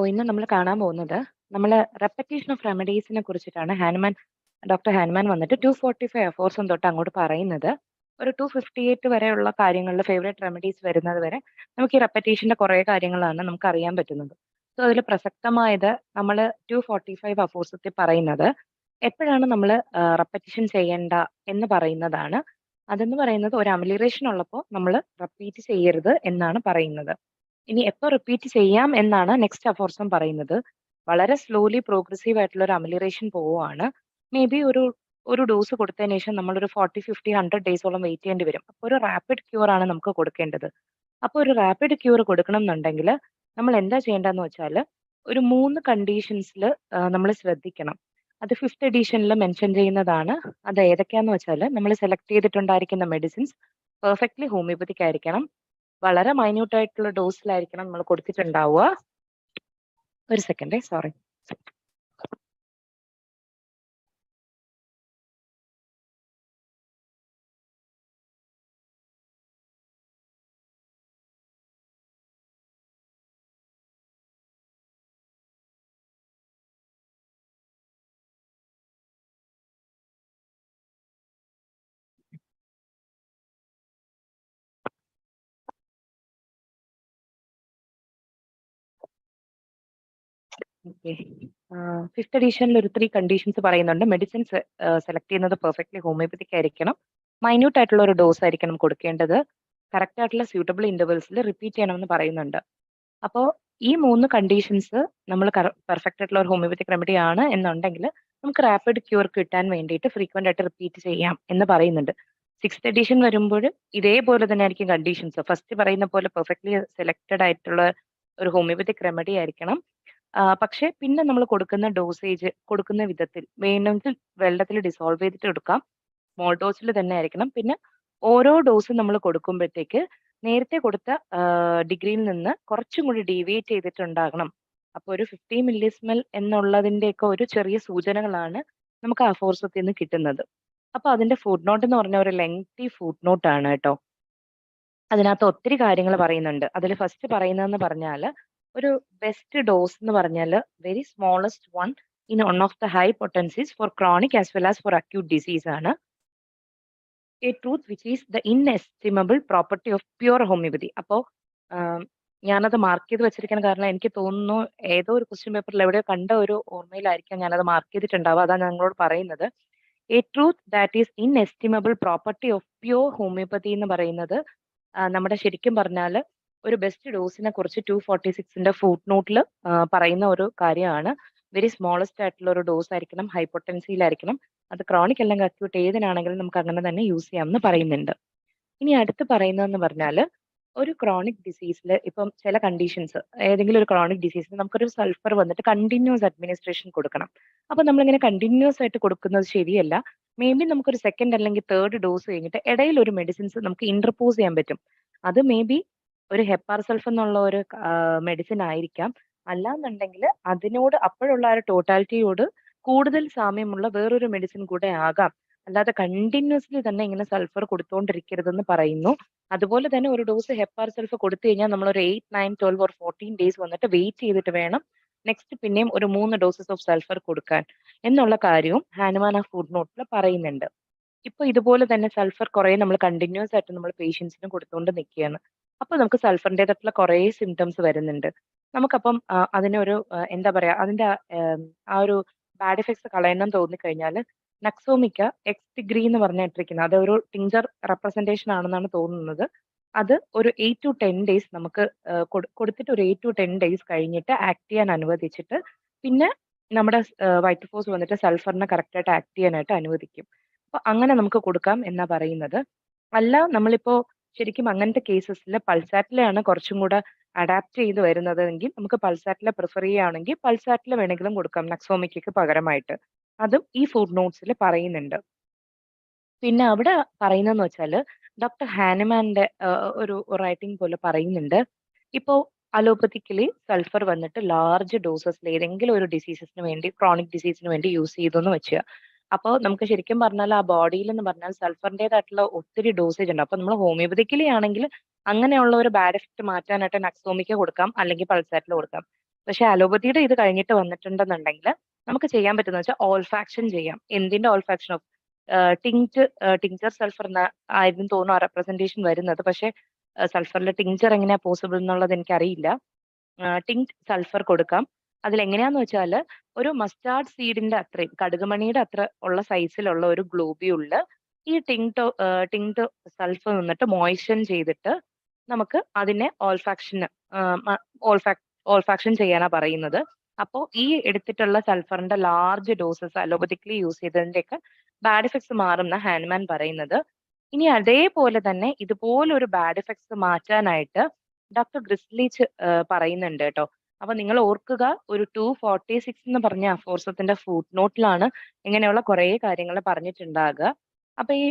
ഇന്ന് നമ്മൾ കാണാൻ പോകുന്നത് നമ്മൾ റെപ്പറ്റീഷൻ ഓഫ് റെമഡീസിനെ കുറിച്ചിട്ടാണ്. ഡോക്ടർ ഹാനുമാൻ വന്നിട്ട് 245 അഫോർസും തൊട്ട് അങ്ങോട്ട് പറയുന്നത്. ഒരു 258 വരെയുള്ള കാര്യങ്ങളിൽ ഫേവറേറ്റ് റെമഡീസ് വരുന്നത് വരെ നമുക്ക് ഈ റെപ്പറ്റീഷന്റെ കുറേ കാര്യങ്ങളാണ് നമുക്ക് അറിയാൻ പറ്റുന്നത്. അതിൽ പ്രസക്തമായത് നമ്മൾ 245 അഫോർസത്തിൽ പറയുന്നത് എപ്പോഴാണ് നമ്മൾ റെപ്പറ്റീഷൻ ചെയ്യേണ്ട എന്ന് പറയുന്നതാണ്. അതെന്ന് പറയുന്നത് ഒരു അമിലിറേഷൻ ഉള്ളപ്പോൾ നമ്മൾ റിപ്പീറ്റ് ചെയ്യരുത് എന്നാണ് പറയുന്നത്. ഇനി എപ്പോ റിപ്പീറ്റ് ചെയ്യാം എന്നാണ് നെക്സ്റ്റ് അഫോർസം പറയുന്നത്. വളരെ സ്ലോലി പ്രോഗ്രസീവ് ആയിട്ടുള്ള ഒരു അമിലിറേഷൻ പോവുകയാണ്. മേ ബി ഒരു ഡോസ് കൊടുത്തതിന് ശേഷം നമ്മളൊരു 40, 50, 100 ഡേയ്സോളം വെയിറ്റ് ചെയ്യേണ്ടി വരും. അപ്പോൾ ഒരു റാപ്പിഡ് ക്യൂർ ആണ് നമുക്ക് കൊടുക്കേണ്ടത്. അപ്പോൾ ഒരു റാപ്പിഡ് ക്യൂർ കൊടുക്കണം എന്നുണ്ടെങ്കിൽ നമ്മൾ എന്താ ചെയ്യേണ്ടതെന്ന് വെച്ചാൽ ഒരു 3 കണ്ടീഷൻസിൽ നമ്മൾ ശ്രദ്ധിക്കണം. അത് ഫിഫ്ത്ത് എഡിഷനിൽ മെൻഷൻ ചെയ്യുന്നതാണ്. അത് ഏതൊക്കെയാന്ന് വെച്ചാൽ നമ്മൾ സെലക്ട് ചെയ്തിട്ടുണ്ടായിരിക്കുന്ന മെഡിസിൻസ് പെർഫെക്റ്റ്ലി ഹോമിയോപ്പതിക് ആയിരിക്കണം. വളരെ മൈന്യൂട്ട് ആയിട്ടുള്ള ഡോസിലായിരിക്കണം നമ്മൾ കൊടുത്തിട്ടുണ്ടാവുക. ഒരു സെക്കൻഡേ, സോറി. ഓക്കെ. ഫിഫ്ത്ത് എഡിഷനിൽ ഒരു 3 കണ്ടീഷൻസ് പറയുന്നുണ്ട്. മെഡിസിൻസ് സെലക്ട് ചെയ്യുന്നത് പെർഫെക്റ്റ്ലി ഹോമിയോപ്പതിക് ആയിരിക്കണം. മൈന്യൂട്ട് ആയിട്ടുള്ള ഒരു ഡോസ് ആയിരിക്കണം കൊടുക്കേണ്ടത്. കറക്റ്റ് ആയിട്ടുള്ള സ്യൂട്ടബിൾ ഇന്റർവെൽസിൽ റിപ്പീറ്റ് ചെയ്യണമെന്ന് പറയുന്നുണ്ട്. അപ്പോൾ ഈ 3 കണ്ടീഷൻസ് നമ്മൾ പെർഫെക്റ്റ് ആയിട്ടുള്ള ഒരു ഹോമിയോപ്പതിക് റെമഡി ആണ് എന്നുണ്ടെങ്കിൽ നമുക്ക് റാപ്പിഡ് ക്യൂർ കിട്ടാൻ വേണ്ടിയിട്ട് ഫ്രീക്വന്റ് ആയിട്ട് റിപ്പീറ്റ് ചെയ്യാം എന്ന് പറയുന്നുണ്ട്. സിക്സ്ത് എഡിഷൻ വരുമ്പോൾ ഇതേപോലെ തന്നെ ആയിരിക്കും കണ്ടീഷൻസ്. ഫസ്റ്റ് പറയുന്ന പോലെ പെർഫെക്റ്റ്ലി സെലക്റ്റഡ് ആയിട്ടുള്ള ഒരു ഹോമിയോപ്പതിക് റെമഡി ആയിരിക്കണം. പക്ഷേ പിന്നെ നമ്മൾ കൊടുക്കുന്ന ഡോസേജ് കൊടുക്കുന്ന വിധത്തിൽ വേണമെങ്കിൽ വെള്ളത്തിൽ ഡിസോൾവ് ചെയ്തിട്ട് എടുക്കാം. സ്മോൾ ഡോസിൽ തന്നെ ആയിരിക്കണം. പിന്നെ ഓരോ ഡോസ് നമ്മൾ കൊടുക്കുമ്പോഴത്തേക്ക് നേരത്തെ കൊടുത്ത ഡിഗ്രിയിൽ നിന്ന് കുറച്ചും കൂടി ഡീവിയേറ്റ് ചെയ്തിട്ടുണ്ടാകണം. അപ്പോൾ ഒരു 50 മില്ലിസ്മെൽ എന്നുള്ളതിന്റെയൊക്കെ ഒരു ചെറിയ സൂചനകളാണ് നമുക്ക് ആ ഫോർസത്തിൽ നിന്ന് കിട്ടുന്നത്. അപ്പൊ അതിന്റെ ഫുഡ് നോട്ട് എന്ന് പറഞ്ഞ ഒരു ലെങ്തി ഫുഡ് നോട്ട് ആണ് കേട്ടോ. അതിനകത്ത് ഒത്തിരി കാര്യങ്ങൾ പറയുന്നുണ്ട്. അതിൽ ഫസ്റ്റ് പറയുന്നതെന്ന് പറഞ്ഞാൽ ഒരു ബെസ്റ്റ് ഡോസ് എന്ന് പറഞ്ഞാൽ very smallest one in one of the high potencies for chronic as well as for acute disease ആണ്. A truth which is the inestimable property of pure homoeopathy. അപ്പോൾ ഞാനത് മാർക്ക് ചെയ്ത് വെച്ചിരിക്കുന്ന കാരണം എനിക്ക് തോന്നുന്നു ഏതോ ഒരു ക്വസ്റ്റ്യൻ പേപ്പറിൽ എവിടെയോ കണ്ട ഒരു ഓർമ്മയിലായിരിക്കാം ഞാനത് മാർക്ക് ചെയ്തിട്ടുണ്ടാവുക. അതാണ് ഞങ്ങളോട് പറയുന്നത്. A truth that is inestimable property of pure homoeopathy എന്ന് പറയുന്നത് നമ്മുടെ ശരിക്കും പറഞ്ഞാൽ ഒരു ബെസ്റ്റ് ഡോസിനെ കുറിച്ച് 246ന്റെ ഫുഡ് നോട്ടിൽ പറയുന്ന ഒരു കാര്യമാണ്. വെരി സ്മോളസ്റ്റ് ആയിട്ടുള്ള ഒരു ഡോസ് ആയിരിക്കണം, ഹൈപ്പൊട്ടൻസിയിലായിരിക്കണം. അത് ക്രോണിക് അല്ലെങ്കിൽ അക്യൂട്ട് ഏതിനാണെങ്കിലും നമുക്ക് അങ്ങനെ തന്നെ യൂസ് ചെയ്യാമെന്ന് പറയുന്നുണ്ട്. ഇനി അടുത്ത് പറയുന്നതെന്ന് പറഞ്ഞാൽ ഒരു ക്രോണിക് ഡിസീസിൽ ഇപ്പം ചില കണ്ടീഷൻസ് ഏതെങ്കിലും ഒരു ക്രോണിക് ഡിസീസിൽ നമുക്കൊരു സൾഫർ വന്നിട്ട് കണ്ടിന്യൂസ് അഡ്മിനിസ്ട്രേഷൻ കൊടുക്കണം. അപ്പൊ നമ്മളിങ്ങനെ കണ്ടിന്യൂസ് ആയിട്ട് കൊടുക്കുന്നത് ശരിയല്ല. മേ ബി നമുക്കൊരു സെക്കൻഡ് അല്ലെങ്കിൽ തേർഡ് ഡോസ് കഴിഞ്ഞിട്ട് ഇടയിൽ ഒരു മെഡിസിൻസ് നമുക്ക് ഇന്റർപോസ് ചെയ്യാൻ പറ്റും. അത് മേ ബി ഒരു ഹെപ്പാർ സൾഫ് എന്നുള്ള ഒരു മെഡിസിൻ ആയിരിക്കാം. അല്ലാന്നുണ്ടെങ്കിൽ അതിനോട് അപ്പോഴുള്ള ആ ഒരു ടോട്ടാലിറ്റിയോട് കൂടുതൽ സാമ്യമുള്ള വേറൊരു മെഡിസിൻ കൂടെ ആകാം. അല്ലാതെ കണ്ടിന്യൂസ്ലി തന്നെ ഇങ്ങനെ സൾഫർ കൊടുത്തുകൊണ്ടിരിക്കരുതെന്ന് പറയുന്നു. അതുപോലെ തന്നെ ഒരു ഡോസ് ഹെപ്പാർ സൾഫ് കൊടുത്തു കഴിഞ്ഞാൽ നമ്മൾ ഒരു 8, 9, 12 ഓർ 14 ഡേയ്സ് വന്നിട്ട് വെയിറ്റ് ചെയ്തിട്ട് വേണം നെക്സ്റ്റ് പിന്നെയും ഒരു 3 ഡോസസ് ഓഫ് സൾഫർ കൊടുക്കാൻ എന്നുള്ള കാര്യവും ഹാനുമാൻ ആ ഫുഡ് നോട്ടിൽ പറയുന്നുണ്ട്. ഇപ്പൊ ഇതുപോലെ തന്നെ സൾഫർ കുറെ നമ്മൾ കണ്ടിന്യൂസ് ആയിട്ട് നമ്മൾ പേഷ്യൻസിന് കൊടുത്തുകൊണ്ട് നിൽക്കുകയാണ്. അപ്പൊ നമുക്ക് സൾഫറിൻ്റെതായിട്ടുള്ള കുറെ സിംറ്റംസ് വരുന്നുണ്ട്. നമുക്കപ്പം അതിനൊരു എന്താ പറയാ അതിന്റെ ആ ഒരു ബാഡ് എഫക്ട്സ് കളയണം തോന്നിക്കഴിഞ്ഞാൽ നക്സോമിക്ക എക്സ് ഡിഗ്രി എന്ന് പറഞ്ഞിട്ടിരിക്കുന്നത് അത് ഒരു ടിഞ്ചർ റെപ്രസെന്റേഷൻ ആണെന്നാണ് തോന്നുന്നത്. അത് ഒരു 8 to 10 ഡേയ്സ് നമുക്ക് കൊടുത്തിട്ട് ഒരു 8 to 10 ഡേയ്സ് കഴിഞ്ഞിട്ട് ആക്ട് ചെയ്യാൻ അനുവദിച്ചിട്ട് പിന്നെ നമ്മുടെ വൈറ്റ് ഫോഴ്സ് വന്നിട്ട് സൾഫറിനെ കറക്റ്റായിട്ട് ആക്ട് ചെയ്യാനായിട്ട് അനുവദിക്കും. അപ്പൊ അങ്ങനെ നമുക്ക് കൊടുക്കാം എന്നാ പറയുന്നത്. അല്ല നമ്മളിപ്പോ ശരിക്കും അങ്ങനത്തെ കേസസിൽ പൾസാറ്റിലാണ് കുറച്ചും കൂടെ അഡാപ്റ്റ് ചെയ്ത് വരുന്നത് എങ്കിൽ നമുക്ക് പൾസാറ്റിലെ പ്രിഫർ ചെയ്യുകയാണെങ്കിൽ പൾസാറ്റിൽ വേണമെങ്കിലും കൊടുക്കാം നക്സോമിക്കയ്ക്ക് പകരമായിട്ട്. അതും ഈ ഫുഡ് നോട്ട്സിൽ പറയുന്നുണ്ട്. പിന്നെ അവിടെ പറയുന്നതെന്ന് വെച്ചാൽ ഡോക്ടർ ഹാനുമാന്റെ ഒരു റൈറ്റിംഗ് പോലെ പറയുന്നുണ്ട്. ഇപ്പോ അലോപ്പത്തിക്കലി സൾഫർ വന്നിട്ട് ലാർജ് ഡോസസിൽ ഏതെങ്കിലും ഒരു ഡിസീസസിന് വേണ്ടി ക്രോണിക് ഡിസീസിന് വേണ്ടി യൂസ് ചെയ്തു എന്ന് വെക്കുക. അപ്പോൾ നമുക്ക് ശരിക്കും പറഞ്ഞാൽ ആ ബോഡിയിൽ എന്ന് പറഞ്ഞാൽ സൾഫറിൻ്റെതായിട്ടുള്ള ഒത്തിരി ഡോസേജ് ഉണ്ട്. അപ്പൊ നമ്മൾ ഹോമിയോപ്പതിക്കലി ആണെങ്കിൽ അങ്ങനെയുള്ള ഒരു ബാഡ് എഫക്ട് മാറ്റാനായിട്ട് നക്സോമിക്ക കൊടുക്കാം അല്ലെങ്കിൽ പൾസാറ്റിൽ കൊടുക്കാം. പക്ഷെ അലോപ്പതിയുടെ ഇത് കഴിഞ്ഞിട്ട് വന്നിട്ടുണ്ടെന്നുണ്ടെങ്കിൽ നമുക്ക് ചെയ്യാൻ പറ്റുന്ന വെച്ചാൽ ഓൾഫാക്ഷൻ ചെയ്യാം. എന്തിന്റെ ഓൾഫാക്ഷൻ ഓഫ് ടിങ്ചർ സൾഫർ ആയിരുന്നു തോന്നുന്നു ആ റെപ്രസെന്റേഷൻ വരുന്നത്. പക്ഷെ സൾഫറിലെ ടിങ്ചർ എങ്ങനെയാ പോസിബിൾ എന്നുള്ളത് എനിക്കറിയില്ല. ടിങ്ക്ഡ് സൾഫർ കൊടുക്കാം. അതിലെങ്ങനെയാന്ന് വെച്ചാല് ഒരു മസ്റ്റാർഡ് സീഡിന്റെ അത്രയും കടുകുമണിയുടെ അത്ര ഉള്ള സൈസിലുള്ള ഒരു ഗ്ലോബ്യൂളില് ഈ ടിങ്ക്ഡ് സൾഫർ നിന്നിട്ട് മോയിസ്ചർ ചെയ്തിട്ട് നമുക്ക് അതിനെ ഓൾഫാക്ഷൻ ചെയ്യാനാ പറയുന്നത്. അപ്പോ ഈ എടുത്തിട്ടുള്ള സൾഫറിന്റെ ലാർജ് ഡോസസ് അലോപ്പതിക്കലി യൂസ് ചെയ്തതിന്റെയൊക്കെ ബാഡ് ഇഫക്ട്സ് മാറുന്ന ഹാൻഡ്മാൻ പറയുന്നത്. ഇനി അതേപോലെ തന്നെ ഇതുപോലൊരു ബാഡ് ഇഫക്ട്സ് മാറ്റാനായിട്ട് ഡോക്ടർ ഗ്രിസ്ലിച്ച് പറയുന്നുണ്ട് കേട്ടോ. അപ്പൊ നിങ്ങൾ ഓർക്കുക, ഒരു 246 എന്ന് പറഞ്ഞ അഫോർസത്തിന്റെ ഫുട് നോട്ടിലാണ് ഇങ്ങനെയുള്ള കുറേ കാര്യങ്ങൾ പറഞ്ഞിട്ടുണ്ടാകുക. അപ്പൊ ഈ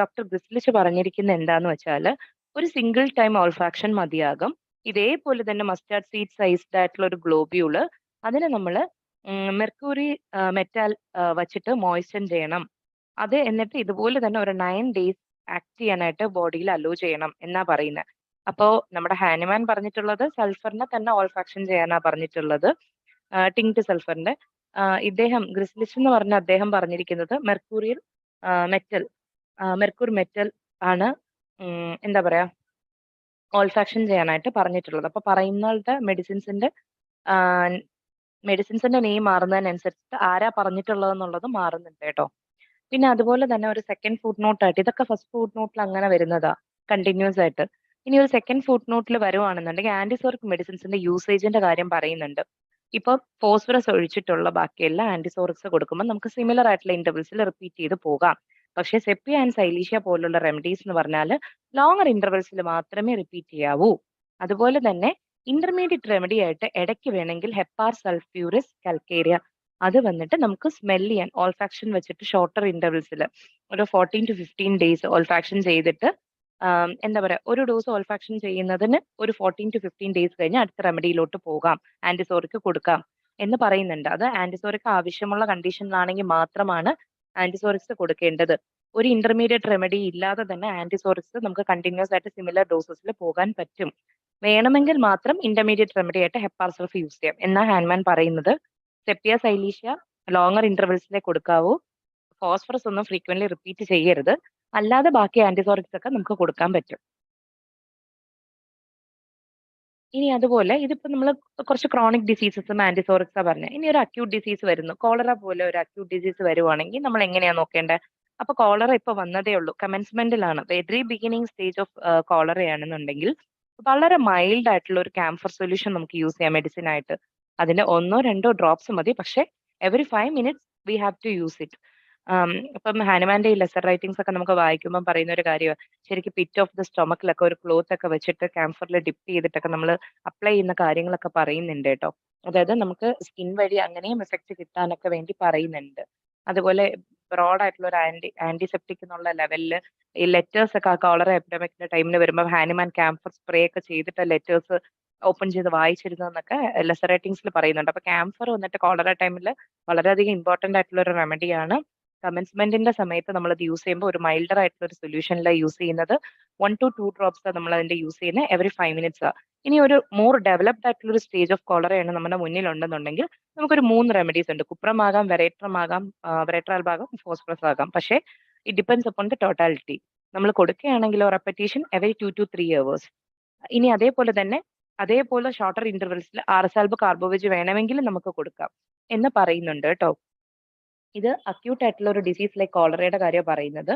ഡോക്ടർ ഗ്രിസ്ലിച്ച് പറഞ്ഞിരിക്കുന്നത് എന്താന്ന് വെച്ചാല് ഒരു സിംഗിൾ ടൈം ഓൾഫാക്ഷൻ മതിയാകും. ഇതേപോലെ തന്നെ മസ്റ്റാർഡ് സീഡ് സൈസ്ഡ് ആയിട്ടുള്ള ഒരു ഗ്ലോബ്യൂള് അതിനെ നമ്മൾ മെർക്കൂറി മെറ്റാൽ വച്ചിട്ട് മോയിസ്ചർ ചെയ്യണം. അത് എന്നിട്ട് ഇതുപോലെ തന്നെ ഒരു 9 ഡേയ്സ് ആക്ട് ചെയ്യാനായിട്ട് ബോഡിയിൽ അലോ ചെയ്യണം എന്നാ പറയുന്നത്. അപ്പോ നമ്മുടെ ഹാനിമാൻ പറഞ്ഞിട്ടുള്ളത് സൾഫറിനെ തന്നെ ഓൾഫാക്ഷൻ ചെയ്യാനാ പറഞ്ഞിട്ടുള്ളത്. ടിങ്ക്ഡ് സൾഫറിന്റെ ഇദ്ദേഹം ഗ്രിസ്ലിച്ച് എന്ന് പറഞ്ഞ അദ്ദേഹം പറഞ്ഞിരിക്കുന്നത് മെർക്കൂറിയൽ മെറ്റൽ മെർക്കൂർ മെറ്റൽ ആണ് എന്താ പറയാ ഓൾഫാക്ഷൻ ചെയ്യാനായിട്ട് പറഞ്ഞിട്ടുള്ളത്. അപ്പൊ പറയുന്ന മെഡിസിൻസിന്റെ നെയിം മാറുന്നതിനനുസരിച്ച് ആരാ പറഞ്ഞിട്ടുള്ളതെന്നുള്ളത് മാറുന്നുണ്ട് കേട്ടോ. പിന്നെ അതുപോലെ തന്നെ ഒരു സെക്കൻഡ് ഫുട് നോട്ട് ആയിട്ട് ഇതൊക്കെ ഫസ്റ്റ് ഫുട് നോട്ടിൽ അങ്ങനെ വരുന്നതാ കണ്ടിന്യൂസ് ആയിട്ട്. ഇനി ഒരു സെക്കൻഡ് ഫുട് നോട്ടിൽ വരുവാണെന്നുണ്ടെങ്കിൽ ആന്റിസോറിക് മെഡിസിൻസിന്റെ യൂസേജിന്റെ കാര്യം പറയുന്നുണ്ട്. ഇപ്പൊ ഫോസ്ഫറസ് ഒഴിച്ചിട്ടുള്ള ബാക്കിയെല്ലാം ആന്റിസോറിക്സ് കൊടുക്കുമ്പോൾ നമുക്ക് സിമിലർ ആയിട്ടുള്ള ഇന്റർവെൽസിൽ റിപ്പീറ്റ് ചെയ്ത് പോകാം. പക്ഷെ സെപ്പി ആൻഡ് സൈലീഷ്യ പോലുള്ള റെമഡീസ് എന്ന് പറഞ്ഞാൽ ലോങ്ങർ ഇന്റർവെൽസിൽ മാത്രമേ റിപ്പീറ്റ് ചെയ്യാവൂ. അതുപോലെ തന്നെ ഇന്റർമീഡിയറ്റ് റെമഡി ആയിട്ട് ഇടയ്ക്ക് വേണമെങ്കിൽ ഹെപ്പാർ സൾഫ്യൂരിസ് കൽക്കേരിയ അത് വന്നിട്ട് നമുക്ക് സ്മെൽ ചെയ്യാൻ ഓൾഫാക്ഷൻ വെച്ചിട്ട് ഷോർട്ടർ ഇന്റർവെൽസിൽ ഒരു 14 to 15 ഡേയ്സ് ഓൾഫാക്ഷൻ ചെയ്തിട്ട് എന്താ പറയാ ഒരു ഡോസ് ഓൾഫാക്ഷൻ ചെയ്യുന്നതിന് ഒരു 14 to 15 ഡേയ്സ് കഴിഞ്ഞ് അടുത്ത റെമഡിയിലോട്ട് പോകാം, ആന്റിസോറിക് കൊടുക്കാം എന്ന് പറയുന്നുണ്ട്. അത് ആന്റിസോറിക് ആവശ്യമുള്ള കണ്ടീഷനിലാണെങ്കിൽ മാത്രമാണ് ആന്റിസോറിക്സ് കൊടുക്കേണ്ടത്. ഒരു ഇന്റർമീഡിയറ്റ് റെമഡി ഇല്ലാതെ തന്നെ ആന്റിസോറിക്സ് നമുക്ക് കണ്ടിന്യൂസ് ആയിട്ട് സിമിലർ ഡോസസിൽ പോകാൻ പറ്റും. വേണമെങ്കിൽ മാത്രം ഇന്റർമീഡിയറ്റ് റെമഡി ആയിട്ട് ഹെപ്പാർ സൾഫ് യൂസ് ചെയ്യാം എന്നാ ഹാൻഡ്മാൻ പറയുന്നത്. Sepia സൈലീഷ്യ longer ഇന്റർവെൽസിലെ കൊടുക്കാവൂ. ഫോസ്ഫറസ് ഒന്നും ഫ്രീക്വന്റ്ലി റിപ്പീറ്റ് ചെയ്യരുത്. അല്ലാതെ ബാക്കി ആന്റിസോറിക്സ് ഒക്കെ നമുക്ക് കൊടുക്കാൻ പറ്റും. ഇനി അതുപോലെ ഇതിപ്പോ നമ്മൾ കുറച്ച് ക്രോണിക് ഡിസീസസും ആന്റിസോറിക്സാ പറഞ്ഞത്. ഇനി ഒരു അക്യൂട്ട് ഡിസീസ് വരുന്നു. കോളറ പോലെ ഒരു അക്യൂട്ട് ഡിസീസ് വരുവാണെങ്കിൽ നമ്മൾ എങ്ങനെയാ നോക്കേണ്ടത്? അപ്പൊ കോളറ ഇപ്പൊ വന്നതേ ഉള്ളൂ, കമൻസ്മെന്റിലാണ്. വെരി ബിഗിനിങ് സ്റ്റേജ് ഓഫ് കോളറയാണെന്നുണ്ടെങ്കിൽ വളരെ മൈൽഡ് ആയിട്ടുള്ള ഒരു ക്യാംഫർ സൊല്യൂഷൻ നമുക്ക് യൂസ് ചെയ്യാം മെഡിസിൻ ആയിട്ട്. അതിന്റെ 1-2 ഡ്രോപ്സ് മതി. പക്ഷെ every 5 minutes we have to use it. ഇപ്പം ഹാനുമാന്റെ ഈ ലെസർ റൈറ്റിംഗ്സ് ഒക്കെ നമുക്ക് വായിക്കുമ്പോൾ പറയുന്ന ഒരു കാര്യമാണ്, ശരിക്കും പിറ്റ് ഓഫ് ദ സ്റ്റൊമക്കിലൊക്കെ ഒരു ക്ലോത്ത് ഒക്കെ വെച്ചിട്ട് ക്യാംഫറിൽ ഡിപ്പ് ചെയ്തിട്ടൊക്കെ നമ്മൾ അപ്ലൈ ചെയ്യുന്ന കാര്യങ്ങളൊക്കെ പറയുന്നുണ്ട് കേട്ടോ. അതായത് നമുക്ക് സ്കിൻ വഴി അങ്ങനെയും എഫക്റ്റ് കിട്ടാനൊക്കെ വേണ്ടി പറയുന്നുണ്ട്. അതുപോലെ ബ്രോഡ് ആയിട്ടുള്ള ഒരു ആന്റിസെപ്റ്റിക് എന്നുള്ള ലെവലിൽ ഈ ലെറ്റേഴ്സ് ഒക്കെ ആ കോളറ എപ്പിഡമിക്കിന്റെ ടൈമിൽ വരുമ്പോൾ ഹാനിമാൻ ക്യാംഫർ സ്പ്രേ ഒക്കെ ചെയ്തിട്ട് ലെറ്റേഴ്സ് ഓപ്പൺ ചെയ്ത് വായിച്ചിരുന്നതെന്നൊക്കെ ലെസർ റൈറ്റിംഗ്സിൽ പറയുന്നുണ്ട്. അപ്പൊ ക്യാംഫർ വന്നിട്ട് കോളറ ടൈമിൽ വളരെയധികം ഇമ്പോർട്ടന്റ് ആയിട്ടുള്ള ഒരു റെമഡിയാണ്. കമൻസ്മെന്റിന്റെ സമയത്ത് നമ്മൾ അത് യൂസ് ചെയ്യുമ്പോൾ ഒരു മൈൽഡർ ആയിട്ടുള്ള ഒരു സൊല്യൂഷനിലാണ് യൂസ് ചെയ്യുന്നത്. 1 to 2 ഡ്രോപ്സ് നമ്മൾ അതിന്റെ യൂസ് ചെയ്യുന്നത് എവറി 5 മിനിറ്റ്സ്. ഇനി ഒരു മോർ ഡെവലപ്ഡ് ആയിട്ടുള്ള ഒരു സ്റ്റേജ് ഓഫ് കോളറയാണ് നമ്മുടെ മുന്നിലുണ്ടെന്നുണ്ടെങ്കിൽ നമുക്കൊരു 3 റെമഡീസ് ഉണ്ട്. കുപ്രമാകാം, വെറേട്രമാകാം, വെറേട്രാൽ ഭാഗം, ഫോസ്ഫറസ് ആകാം. പക്ഷേ it depends upon the totality. നമ്മൾ കൊടുക്കുകയാണെങ്കിലോ റെപ്പറ്റീഷൻ എവറി 2 to 3 hours. ഇനി അതേപോലെ ഷോർട്ടർ ഇന്റർവെൽസിൽ ആർസാൽബ് കാർബോവേജ് വേണമെങ്കിൽ നമുക്ക് കൊടുക്കാം എന്ന് പറയുന്നുണ്ട് കേട്ടോ. ഇത് അക്യൂട്ട് ആയിട്ടുള്ള ഒരു ഡിസീസ് ലൈക്ക് കോളറയുടെ കാര്യം പറയുന്നത്.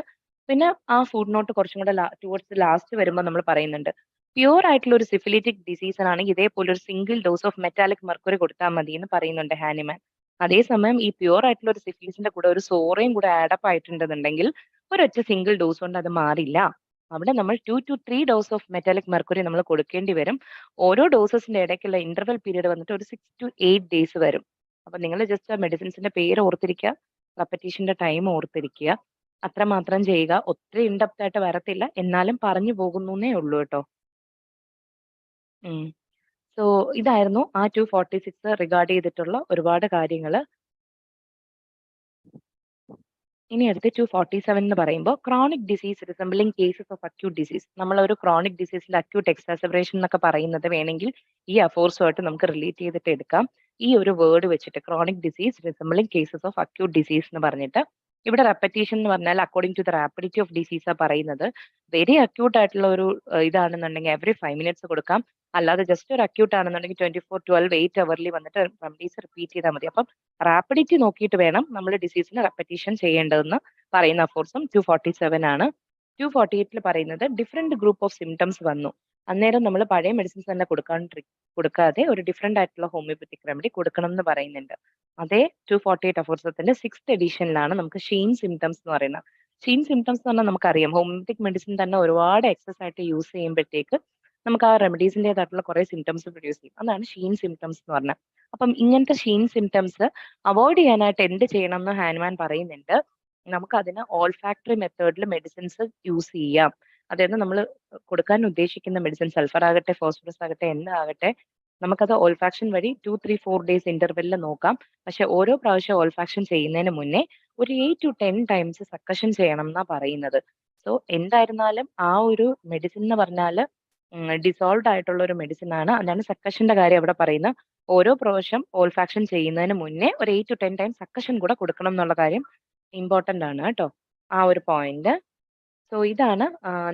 പിന്നെ ആ ഫുഡ് നോട്ട് കുറച്ചും കൂടെ ടുവേർഡ്സ് ലാസ്റ്റ് വരുമ്പോൾ നമ്മൾ പറയുന്നുണ്ട് പ്യൂർ ആയിട്ടുള്ള ഒരു സിഫിലിറ്റിക് ഡിസീസിനാണെങ്കിൽ ഇതേപോലെ ഒരു single dose of metallic mercury കൊടുത്താൽ മതി എന്ന് പറയുന്നുണ്ട് ഹാനിമാൻ. അതേസമയം ഈ പ്യൂർ ആയിട്ടുള്ള ഒരു സിഫിലിസിന്റെ കൂടെ ഒരു സോറയും കൂടെ ആഡപ്പ് ആയിട്ടുണ്ടെന്നുണ്ടെങ്കിൽ ഒരൊറ്റ സിംഗിൾ ഡോസ് കൊണ്ട് അത് മാറില്ല. അവിടെ നമ്മൾ 2 to 3 dose of metallic mercury നമ്മൾ കൊടുക്കേണ്ടി വരും. ഓരോ ഡോസസിന്റെ ഇടയ്ക്കുള്ള ഇന്റർവെൽ പീരീഡ് വന്നിട്ട് ഒരു 6 to 8 ഡേയ്സ് വരും. അപ്പൊ നിങ്ങൾ ജസ്റ്റ് ആ മെഡിസിൻസിന്റെ പേര് ഓർത്തിരിക്കുക, റെപ്പറ്റീഷന്റെ ടൈം ഓർത്തിരിക്കുക, അത്രമാത്രം ചെയ്യുക. ഒത്തിരി ഇൻഡെപ്ത് ആയിട്ട് വരത്തില്ല, എന്നാലും പറഞ്ഞു പോകുന്നേ ഉള്ളൂ കേട്ടോ. സോ ഇതായിരുന്നു ആ 246 റിഗാർഡ് ചെയ്തിട്ടുള്ള ഒരുപാട് കാര്യങ്ങൾ. ഇനി അടുത്ത് 247 എന്ന് പറയുമ്പോൾ chronic disease resembling cases of acute disease. നമ്മൾ ഒരു ക്രോണിക് ഡിസീസിന്റെ അക്യൂട്ട് എക്സാസബറേഷൻ എന്നൊക്കെ പറയുന്നത് വേണമെങ്കിൽ ഈ അഫോഴ്സുമായിട്ട് നമുക്ക് റിലേറ്റ് ചെയ്തിട്ട് എടുക്കാം. ഈ ഒരു വേർഡ് വെച്ചിട്ട് chronic disease resembling cases of acute disease എന്ന് പറഞ്ഞിട്ട് ഇവിടെ റെപ്പറ്റീഷൻ എന്ന് പറഞ്ഞാൽ according to the rapidity of disease ആ പറയുന്നത്. വെരി അക്യൂട്ട് ആയിട്ടുള്ള ഒരു ഇതാണെന്നുണ്ടെങ്കിൽ എവറി 5 മിനിറ്റ്സ് കൊടുക്കാം. അല്ലാതെ ജസ്റ്റ് ഒരു അക്യൂട്ട് ആണെന്നുണ്ടെങ്കിൽ 24, 12, 8 അവർലി വന്നിട്ട് റെമഡീസ് റിപ്പീറ്റ് ചെയ്താൽ മതി. അപ്പം റാപ്പിഡിറ്റി നോക്കിയിട്ട് വേണം നമ്മൾ ഡിസീസിന് റെപ്പറ്റീഷൻ ചെയ്യേണ്ടതെന്ന് പറയുന്ന അഫോർസും 247 ആണ്. 248 പറയുന്നത് ഡിഫറെന്റ് ഗ്രൂപ്പ് ഓഫ് സിംറ്റംസ് വന്നു. അന്നേരം നമ്മൾ പഴയ മെഡിസിൻസ് തന്നെ കൊടുക്കാതെ ഒരു ഡിഫറെന്റ് ആയിട്ടുള്ള ഹോമിയോപ്പത്തിക് റെമഡി കൊടുക്കണം എന്ന് പറയുന്നുണ്ട്. അതേ 248 അഫോർസത്തിന്റെ 6th എഡിഷനിലാണ് നമുക്ക് ഷീൻ സിംറ്റംസ് എന്ന് പറയുന്നത്. ഷീൻ സിംറ്റംസ് എന്ന് പറഞ്ഞാൽ നമുക്കറിയാം ഹോമിയോപ്പത്തിക് മെഡിസിൻ തന്നെ ഒരുപാട് എക്സസ് ആയിട്ട് യൂസ് ചെയ്യുമ്പോഴത്തേക്ക് നമുക്ക് ആ റെമഡീസിൻ്റെതായിട്ടുള്ള കുറെ സിംറ്റംസ് പ്രൊഡ്യൂസ് ചെയ്യും. അതാണ് ഷീൻ സിംറ്റംസ് എന്ന് പറഞ്ഞാൽ. അപ്പം ഇങ്ങനത്തെ ഷീൻ സിംറ്റംസ് അവോയ്ഡ് ചെയ്യാനായിട്ട് എന്ത് ചെയ്യണം എന്ന് ഹാൻമാൻ പറയുന്നുണ്ട്. നമുക്ക് അതിന് ഓൾഫാക്ടറി മെത്തേഡിൽ മെഡിസിൻസ് യൂസ് ചെയ്യാം. അതായത് നമ്മൾ കൊടുക്കാൻ ഉദ്ദേശിക്കുന്ന മെഡിസിൻ സൾഫർ ആകട്ടെ ഫോസ്ഫറസ് ആകട്ടെ എന്താകട്ടെ നമുക്കത് ഓൾഫാക്ഷൻ വഴി 2, 3, 4 ഡേയ്സ് ഇന്റർവെല്ലിൽ നോക്കാം. പക്ഷെ ഓരോ പ്രാവശ്യം ഓൾഫാക്ഷൻ ചെയ്യുന്നതിന് മുന്നേ ഒരു 8 to 10 ടൈംസ് സക്കഷൻ ചെയ്യണം എന്നാ പറയുന്നത്. സോ എന്തായിരുന്നാലും ആ ഒരു മെഡിസിൻ എന്ന് പറഞ്ഞാൽ ഡിസോൾവ്ഡ് ആയിട്ടുള്ള ഒരു മെഡിസിൻ ആണ്. അതാണ് സക്കഷന്റെ കാര്യം അവിടെ പറയുന്നത്. ഓരോ പ്രാവശ്യം ഓൾഫാക്ഷൻ ചെയ്യുന്നതിന് മുന്നേ ഒരു 8 to 10 ടൈംസ് സക്കഷൻ കൂടെ കൊടുക്കണം എന്നുള്ള കാര്യം ഇമ്പോർട്ടന്റ് ആണ് കേട്ടോ. ആ ഒരു പോയിന്റ്. സോ ഇതാണ്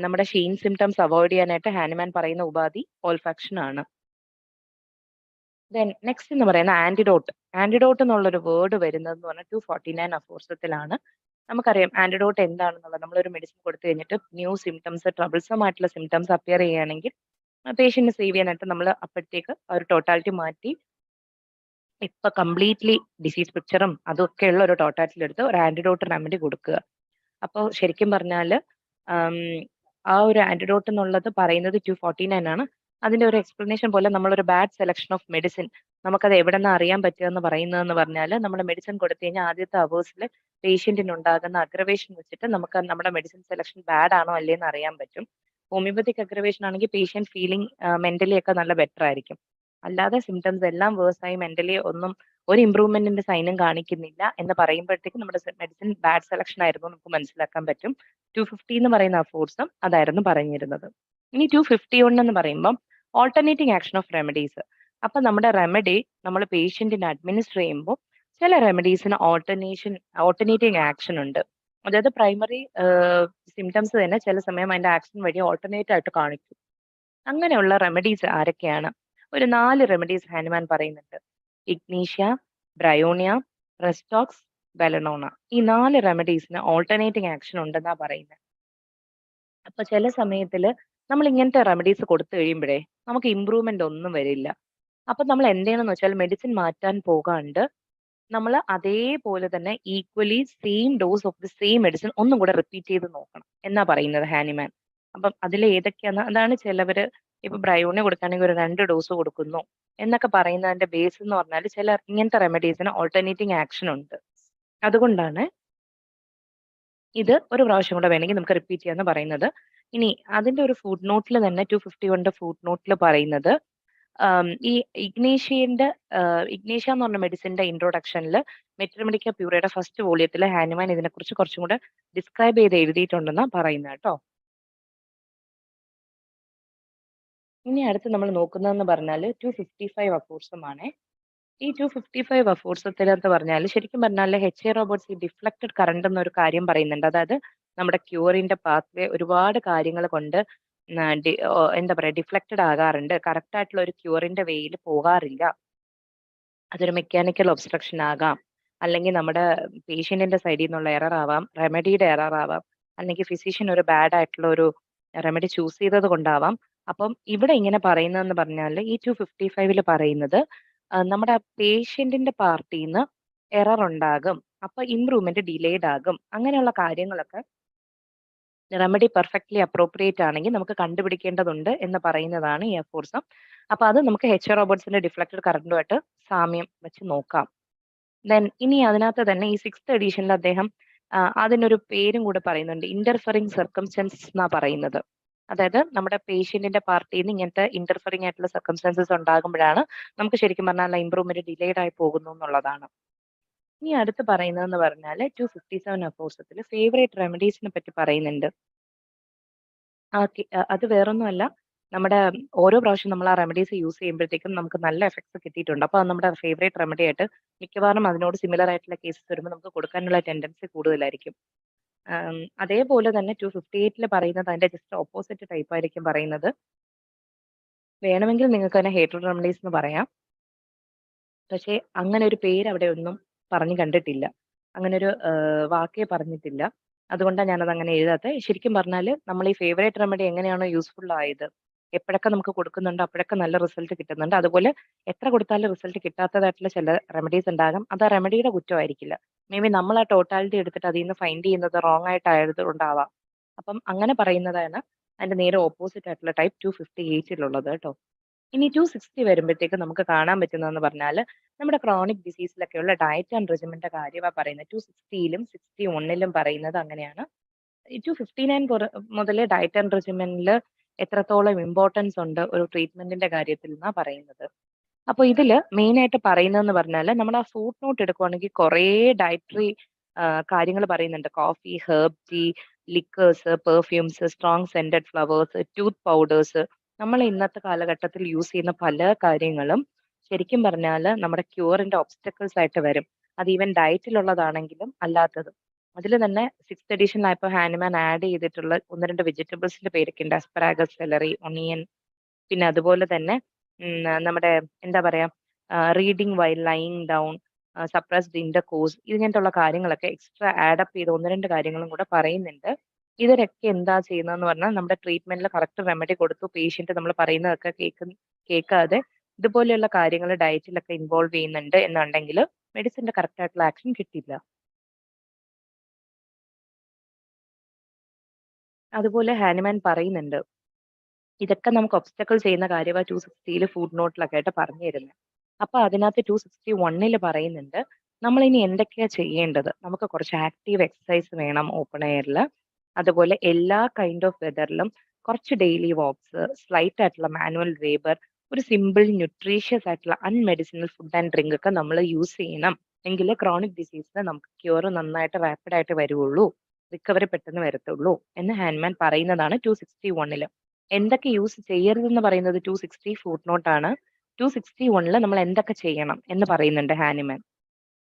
നമ്മുടെ ഷീൻ സിംറ്റംസ് അവോയ്ഡ് ചെയ്യാനായിട്ട് ഹാനിമാൻ പറയുന്ന ഉപാധി ഓൾഫാക്ഷൻ ആണ്. ദെൻ നെക്സ്റ്റ് എന്ന് പറയുന്ന ആന്റിഡോട്ട്. ആന്റിഡോട്ട് എന്നുള്ളൊരു വേർഡ് വരുന്നത് എന്ന് പറഞ്ഞാൽ 249 അഫോർസത്തിലാണ്. നമുക്കറിയാം ആന്റിഡോട്ട് എന്താണെന്നുള്ളത്. നമ്മളൊരു മെഡിസിൻ കൊടുത്തു കഴിഞ്ഞിട്ട് ന്യൂ സിംറ്റംസ് ട്രബിൾസം ആയിട്ടുള്ള സിംറ്റംസ് അപ്പിയർ ചെയ്യുകയാണെങ്കിൽ പേഷ്യന്റിനെ സേവ് ചെയ്യാനായിട്ട് നമ്മൾ അപ്പോഴത്തേക്ക് ആ ഒരു ടോട്ടാലിറ്റി മാറ്റി ഇപ്പൊ കംപ്ലീറ്റ്ലി ഡിസീസ് പിക്ചറും അതൊക്കെയുള്ള ഒരു ടോട്ടാലിറ്റി എടുത്ത് ഒരു ആന്റിഡോട്ട് റെമഡി കൊടുക്കുക. അപ്പോൾ ശരിക്കും പറഞ്ഞാൽ ആ ഒരു ആന്റിഡോട്ട് എന്നുള്ളത് പറയുന്നത് 249 ആണ്. അതിന്റെ ഒരു എക്സ്പ്ലനേഷൻ പോലെ നമ്മളൊരു ബാഡ് സെലക്ഷൻ ഓഫ് മെഡിസിൻ നമുക്കത് എവിടെ നിന്ന് അറിയാൻ പറ്റുക എന്ന് പറയുന്നതെന്ന് പറഞ്ഞാൽ നമ്മൾ മെഡിസിൻ കൊടുത്തു കഴിഞ്ഞാൽ ആദ്യത്തെ അവേഴ്സിൽ പേഷ്യന്റിന് ഉണ്ടാകുന്ന അഗ്രവേഷൻ വെച്ചിട്ട് നമുക്ക് നമ്മുടെ മെഡിസിൻ സെലക്ഷൻ ബാഡ് ആണോ അല്ലേ എന്ന് അറിയാൻ പറ്റും. ഹോമിയോപ്പത്തിക് അഗ്രവേഷൻ ആണെങ്കിൽ പേഷ്യന്റ് ഫീലിംഗ് മെന്റലി ഒക്കെ നല്ല ബെറ്റർ ആയിരിക്കും. അല്ലാതെ സിംറ്റംസ് എല്ലാം വേഴ്സായി മെന്റലി ഒന്നും ഒരു ഇമ്പ്രൂവ്മെന്റിന്റെ സൈനും കാണിക്കുന്നില്ല എന്ന് പറയുമ്പോഴത്തേക്കും നമ്മുടെ മെഡിസിൻ ബാഡ് സെലക്ഷൻ ആയിരുന്നു നമുക്ക് മനസ്സിലാക്കാൻ പറ്റും. 250 എന്ന് പറയുന്ന അഫോർസും അതായിരുന്നു പറഞ്ഞിരുന്നത്. ഇനി 251 എന്ന് പറയുമ്പോൾ ഓൾട്ടർനേറ്റിംഗ് ആക്ഷൻ ഓഫ് റെമഡീസ്. അപ്പൊ നമ്മുടെ റെമഡി നമ്മൾ പേഷ്യന്റിന് അഡ്മിനിസ്റ്റർ ചെയ്യുമ്പോൾ ചില റെമഡീസിന് ഓൾട്ടർനേറ്റിംഗ് ആക്ഷൻ ഉണ്ട്. അതായത് പ്രൈമറി സിംറ്റംസ് തന്നെ ചില സമയം അതിന്റെ ആക്ഷൻ വഴി ഓൾട്ടർനേറ്റ് ആയിട്ട് കാണിക്കും. അങ്ങനെയുള്ള റെമഡീസ് ആരൊക്കെയാണ്? ഒരു 4 റെമഡീസ് ഹാനുമാൻ പറയുന്നുണ്ട്. ഇഗ്നീഷ്യ, ബ്രയോണിയ, റെസ്റ്റോക്സ്, ബെലനോണ. ഈ 4 റെമഡീസിന് ഓൾട്ടർനേറ്റിംഗ് ആക്ഷൻ ഉണ്ടെന്നാ പറയുന്നത്. അപ്പൊ ചില സമയത്തില് നമ്മൾ ഇങ്ങനത്തെ റെമഡീസ് കൊടുത്തു കഴിയുമ്പോഴേ നമുക്ക് ഇമ്പ്രൂവ്മെന്റ് ഒന്നും വരില്ല. അപ്പൊ നമ്മൾ എന്ത് ചെയ്യണമെന്ന് വെച്ചാൽ മെഡിസിൻ മാറ്റാൻ പോകാണ്ട് നമ്മൾ അതേപോലെ തന്നെ equally same dose of the same medicine ഒന്നും കൂടെ റിപ്പീറ്റ് ചെയ്ത് നോക്കണം എന്നാ പറയുന്നത് ഹാനിമാൻ. അപ്പം അതിൽ ഏതൊക്കെയാണ് അതാണ് ചിലവര് ഇപ്പൊ ബ്രയോണി കൊടുക്കുകയാണെങ്കിൽ ഒരു 2 ഡോസ് കൊടുക്കുന്നു എന്നൊക്കെ പറയുന്നതിന്റെ ബേസ് എന്ന് പറഞ്ഞാൽ ചില ഇങ്ങനത്തെ റെമഡീസിന് ഓൾട്ടർനേറ്റിംഗ് ആക്ഷൻ ഉണ്ട്. അതുകൊണ്ടാണ് ഇത് ഒരു പ്രാവശ്യം കൂടെ വേണമെങ്കിൽ നമുക്ക് റിപ്പീറ്റ് ചെയ്യാന്ന് പറയുന്നത്. ഇനി അതിന്റെ ഒരു ഫുഡ് നോട്ടിൽ തന്നെ 251 ഫുഡ് നോട്ടിൽ പറയുന്നത് ഈ ഇഗ്നേഷ്യ എന്ന് പറഞ്ഞ മെഡിസിന്റെ ഇൻട്രൊഡക്ഷനിൽ മെട്രിമെഡിക്ക പ്യൂറയുടെ ഫസ്റ്റ് വോളിയത്തിൽ ഹാനുമാൻ ഇതിനെക്കുറിച്ച് കുറച്ചും കൂടെ ഡിസ്ക്രൈബ് ചെയ്ത് എഴുതിയിട്ടുണ്ടെന്നാ പറയുന്നത് കേട്ടോ. ഇനി അടുത്ത് നമ്മൾ നോക്കുന്നതെന്ന് പറഞ്ഞാൽ 255 അഫോർസമാണ്. ഈ 255 അഫോർസത്തിലെന്ന് പറഞ്ഞാൽ ശരിക്കും പറഞ്ഞാൽ HA റോബോട്ട്സ് ഈ ഡിഫ്ലക്റ്റഡ് കറണ്ട് എന്നൊരു കാര്യം പറയുന്നുണ്ട്. അതായത് നമ്മുടെ ക്യൂറിന്റെ പാത്വേ ഒരുപാട് കാര്യങ്ങൾ കൊണ്ട് എന്താ പറയാ ഡിഫ്ലക്റ്റഡ് ആകാറുണ്ട്. കറക്റ്റ് ആയിട്ടുള്ള ഒരു ക്യൂറിന്റെ വേയിൽ പോകാറില്ല. അതൊരു മെക്കാനിക്കൽ ഒബ്സ്ട്രക്ഷൻ ആകാം, അല്ലെങ്കിൽ നമ്മുടെ പേഷ്യന്റിന്റെ സൈഡിൽ നിന്നുള്ള എറർ ആവാം, റെമഡിയുടെ എറർ ആവാം, അല്ലെങ്കിൽ ഫിസിഷ്യൻ ഒരു ബാഡ് ആയിട്ടുള്ള ഒരു റെമഡി ചൂസ് ചെയ്തത് കൊണ്ടാവാം. അപ്പം ഇവിടെ ഇങ്ങനെ പറയുന്നതെന്ന് പറഞ്ഞാൽ ഈ 255 പറയുന്നത് നമ്മുടെ പേഷ്യന്റിന്റെ പാർട്ടിയിൽ നിന്ന് എറർ ഉണ്ടാകും. അപ്പൊ ഇംപ്രൂവ്മെന്റ് ഡിലേഡ് ആകും. അങ്ങനെയുള്ള കാര്യങ്ങളൊക്കെ റെമഡി പെർഫെക്റ്റ്ലി അപ്രോപ്രിയേറ്റ് ആണെങ്കിൽ നമുക്ക് കണ്ടുപിടിക്കേണ്ടതുണ്ട് എന്ന് പറയുന്നതാണ് ഈ എഫോർസം. അപ്പൊ അത് നമുക്ക് HA റോബോട്ട്സിന്റെ ഡിഫ്ലക്റ്റഡ് കറണ്ടുമായിട്ട് സാമ്യം വെച്ച് നോക്കാം. ദെൻ ഇനി അതിനകത്ത് തന്നെ ഈ 6th എഡിഷനിൽ അദ്ദേഹം അതിനൊരു പേരും കൂടെ പറയുന്നുണ്ട്. ഇന്റർഫറിങ് സർക്കംസ്റ്റൻസസ് എന്നാ പറയുന്നത്. അതായത് നമ്മുടെ പേഷ്യന്റിന്റെ പാർട്ടിയിൽ നിന്ന് ഇങ്ങനത്തെ ഇന്റർഫറിങ് ആയിട്ടുള്ള സർക്കംസ്റ്റൻസസ് ഉണ്ടാകുമ്പോഴാണ് നമുക്ക് ശരിക്കും പറഞ്ഞാൽ ഇമ്പ്രൂവ്മെന്റ് ഡിലേഡ് ആയി പോകുന്നു എന്നുള്ളതാണ്. ഇനി അടുത്ത് പറയുന്നതെന്ന് പറഞ്ഞാല് 257 അപ്പോസത്തില് ഫേവറേറ്റ് റെമഡീസിനെ പറ്റി പറയുന്നുണ്ട്. അത് വേറൊന്നുമല്ല. നമ്മുടെ ഓരോ പ്രാവശ്യം നമ്മൾ ആ റെമഡീസ് യൂസ് ചെയ്യുമ്പോഴത്തേക്കും നമുക്ക് നല്ല എഫക്ട്സ് കിട്ടിയിട്ടുണ്ട്. അപ്പൊ അത് നമ്മുടെ ഫേവറേറ്റ് റെമഡി ആയിട്ട് മിക്കവാറും അതിനോട് സിമിലർ ആയിട്ടുള്ള കേസസ് വരുമ്പോൾ നമുക്ക് കൊടുക്കാനുള്ള ടെൻഡൻസി കൂടുതലായിരിക്കും. അതേപോലെ തന്നെ 258 പറയുന്നത് അതിന്റെ ജസ്റ്റ് ഓപ്പോസിറ്റ് ടൈപ്പ് ആയിരിക്കും പറയുന്നത്. വേണമെങ്കിൽ നിങ്ങൾക്ക് അതിനെ ഹേറ്റഡ് റെമഡീസ് എന്ന് പറയാം. പക്ഷേ അങ്ങനെ ഒരു പേര് അവിടെ ഒന്നും പറഞ്ഞു കണ്ടിട്ടില്ല. അങ്ങനൊരു വാക്കേ പറഞ്ഞിട്ടില്ല. അതുകൊണ്ടാ ഞാനത് അങ്ങനെ എഴുതാത്തെ. ശരിക്കും പറഞ്ഞാല് നമ്മൾ ഈ ഫേവറേറ്റ് റെമഡി എങ്ങനെയാണോ യൂസ്ഫുൾ ആയത്, എപ്പോഴൊക്കെ നമുക്ക് കൊടുക്കുന്നുണ്ടോ അപ്പോഴൊക്കെ നല്ല റിസൾട്ട് കിട്ടുന്നുണ്ട്. അതുപോലെ എത്ര കൊടുത്താലും റിസൾട്ട് കിട്ടാത്തതായിട്ടുള്ള ചില റെമഡീസ് ഉണ്ടാകും. അത് ആ റെമഡിയുടെ കുറ്റമായിരിക്കില്ല. മേ ബി നമ്മൾ ആ ടോട്ടാലിറ്റി എടുത്തിട്ട് അതീന്ന് ഫൈൻഡ് ചെയ്യുന്നത് റോങ് ആയിട്ടായത് കൊണ്ടാവാം. അപ്പം അങ്ങനെ പറയുന്നതാണ് അതിന്റെ നേരെ ഓപ്പോസിറ്റ് ആയിട്ടുള്ള ടൈപ്പ് 258 കേട്ടോ. ഇനി 260 വരുമ്പോഴത്തേക്ക് നമുക്ക് കാണാൻ പറ്റുന്നതെന്ന് പറഞ്ഞാല്, നമ്മുടെ ക്രോണിക് ഡിസീസിലൊക്കെയുള്ള ഡയറ്റ് ആൻഡ് റെജിമെന്റെ കാര്യമാ പറയുന്നത്. 260ലും 61ലും പറയുന്നത് അങ്ങനെയാണ്. ഈ 259 മുതല് ഡയറ്റ് ആൻഡ് റെജിമെനില് എത്രത്തോളം ഇമ്പോർട്ടൻസ് ഉണ്ട് ഒരു ട്രീറ്റ്മെന്റിന്റെ കാര്യത്തിൽ എന്നാ പറയുന്നത്. അപ്പൊ ഇതില് മെയിൻ ആയിട്ട് പറയുന്നതെന്ന് പറഞ്ഞാല്, നമ്മൾ ആ ഫുഡ് നോട്ട് എടുക്കുവാണെങ്കിൽ കുറേ ഡയറ്ററി കാര്യങ്ങൾ പറയുന്നുണ്ട്. Coffee, herb tea, liquors, perfumes, strong scented flowers, tooth powders. നമ്മൾ ഇന്നത്തെ കാലഘട്ടത്തിൽ യൂസ് ചെയ്യുന്ന പല കാര്യങ്ങളും ശരിക്കും പറഞ്ഞാല് നമ്മുടെ ക്യൂറിന്റെ ഒബ്സ്റ്റക്കിൾസ് ആയിട്ട് വരും. അത് ഈവൻ ഡയറ്റിലുള്ളതാണെങ്കിലും അല്ലാത്തതും. അതിൽ തന്നെ 6th എഡിഷനിലായപ്പോ ഹാനിമാൻ ആഡ് ചെയ്തിട്ടുള്ള 1, 2 വെജിറ്റബിൾസിന്റെ പേരൊക്കെ ഉണ്ട്. അസ്പരാഗസ്, സെലറി, ഒണിയൻ, പിന്നെ അതുപോലെ തന്നെ നമ്മുടെ എന്താ പറയാ reading while lying down, suppressed intercourse, ഇങ്ങനത്തുള്ള കാര്യങ്ങളൊക്കെ എക്സ്ട്രാ ആഡപ്പ് ചെയ്ത് 1, 2 കാര്യങ്ങളും കൂടെ പറയുന്നുണ്ട്. ഇവരൊക്കെ എന്താ ചെയ്യുന്നതെന്ന് പറഞ്ഞാൽ നമ്മുടെ ട്രീറ്റ്മെന്റിൽ കറക്റ്റ് റെമഡി കൊടുത്തു പേഷ്യന്റ് നമ്മൾ പറയുന്നതൊക്കെ കേൾക്കാതെ ഇതുപോലെയുള്ള കാര്യങ്ങൾ ഡയറ്റിലൊക്കെ ഇൻവോൾവ് ചെയ്യുന്നുണ്ട് എന്നുണ്ടെങ്കിൽ മെഡിസിന്റെ കറക്റ്റ് ആയിട്ടുള്ള ആക്ഷൻ കിട്ടില്ല. അതുപോലെ ഹാനിമാൻ പറയുന്നുണ്ട് ഇതൊക്കെ നമുക്ക് ഒബ്സ്റ്റക്കിൾ ചെയ്യുന്ന കാര്യമാ 260 ഫുഡ് നോട്ടിലൊക്കെ ആയിട്ട് പറഞ്ഞു തരുന്നത്. അപ്പൊ അതിനകത്ത് 261 പറയുന്നുണ്ട് നമ്മൾ ഇനി എന്തൊക്കെയാ ചെയ്യേണ്ടത്. നമുക്ക് കുറച്ച് ആക്റ്റീവ് എക്സസൈസ് വേണം ഓപ്പൺ എയറിൽ. അതുപോലെ എല്ലാ കൈൻഡ് ഓഫ് വെതറിലും കുറച്ച് ഡെയിലി വാക്സ്, സ്ലൈറ്റ് ആയിട്ടുള്ള മാനുവൽ ലേബർ, ഒരു സിമ്പിൾ ന്യൂട്രീഷ്യസ് ആയിട്ടുള്ള അൺമെഡിസിനൽ ഫുഡ് ആൻഡ് ഡ്രിങ്ക് ഒക്കെ നമ്മൾ യൂസ് ചെയ്യണം. എങ്കിലേ ക്രോണിക് ഡിസീസിന് നമുക്ക് ക്യൂർ നന്നായിട്ട് റാപ്പിഡ് ആയിട്ട് വരുവുള്ളൂ, റിക്കവറി പെട്ടെന്ന് വരത്തുള്ളൂ എന്ന് ഹാൻഡ്മാൻ പറയുന്നതാണ് 261. എന്തൊക്കെ യൂസ് ചെയ്യരുതെന്ന് പറയുന്നത് 260 ഫുട് നോട്ടാണ്. 261 നമ്മൾ എന്തൊക്കെ ചെയ്യണം എന്ന് പറയുന്നുണ്ട് ഹാനിമാൻ.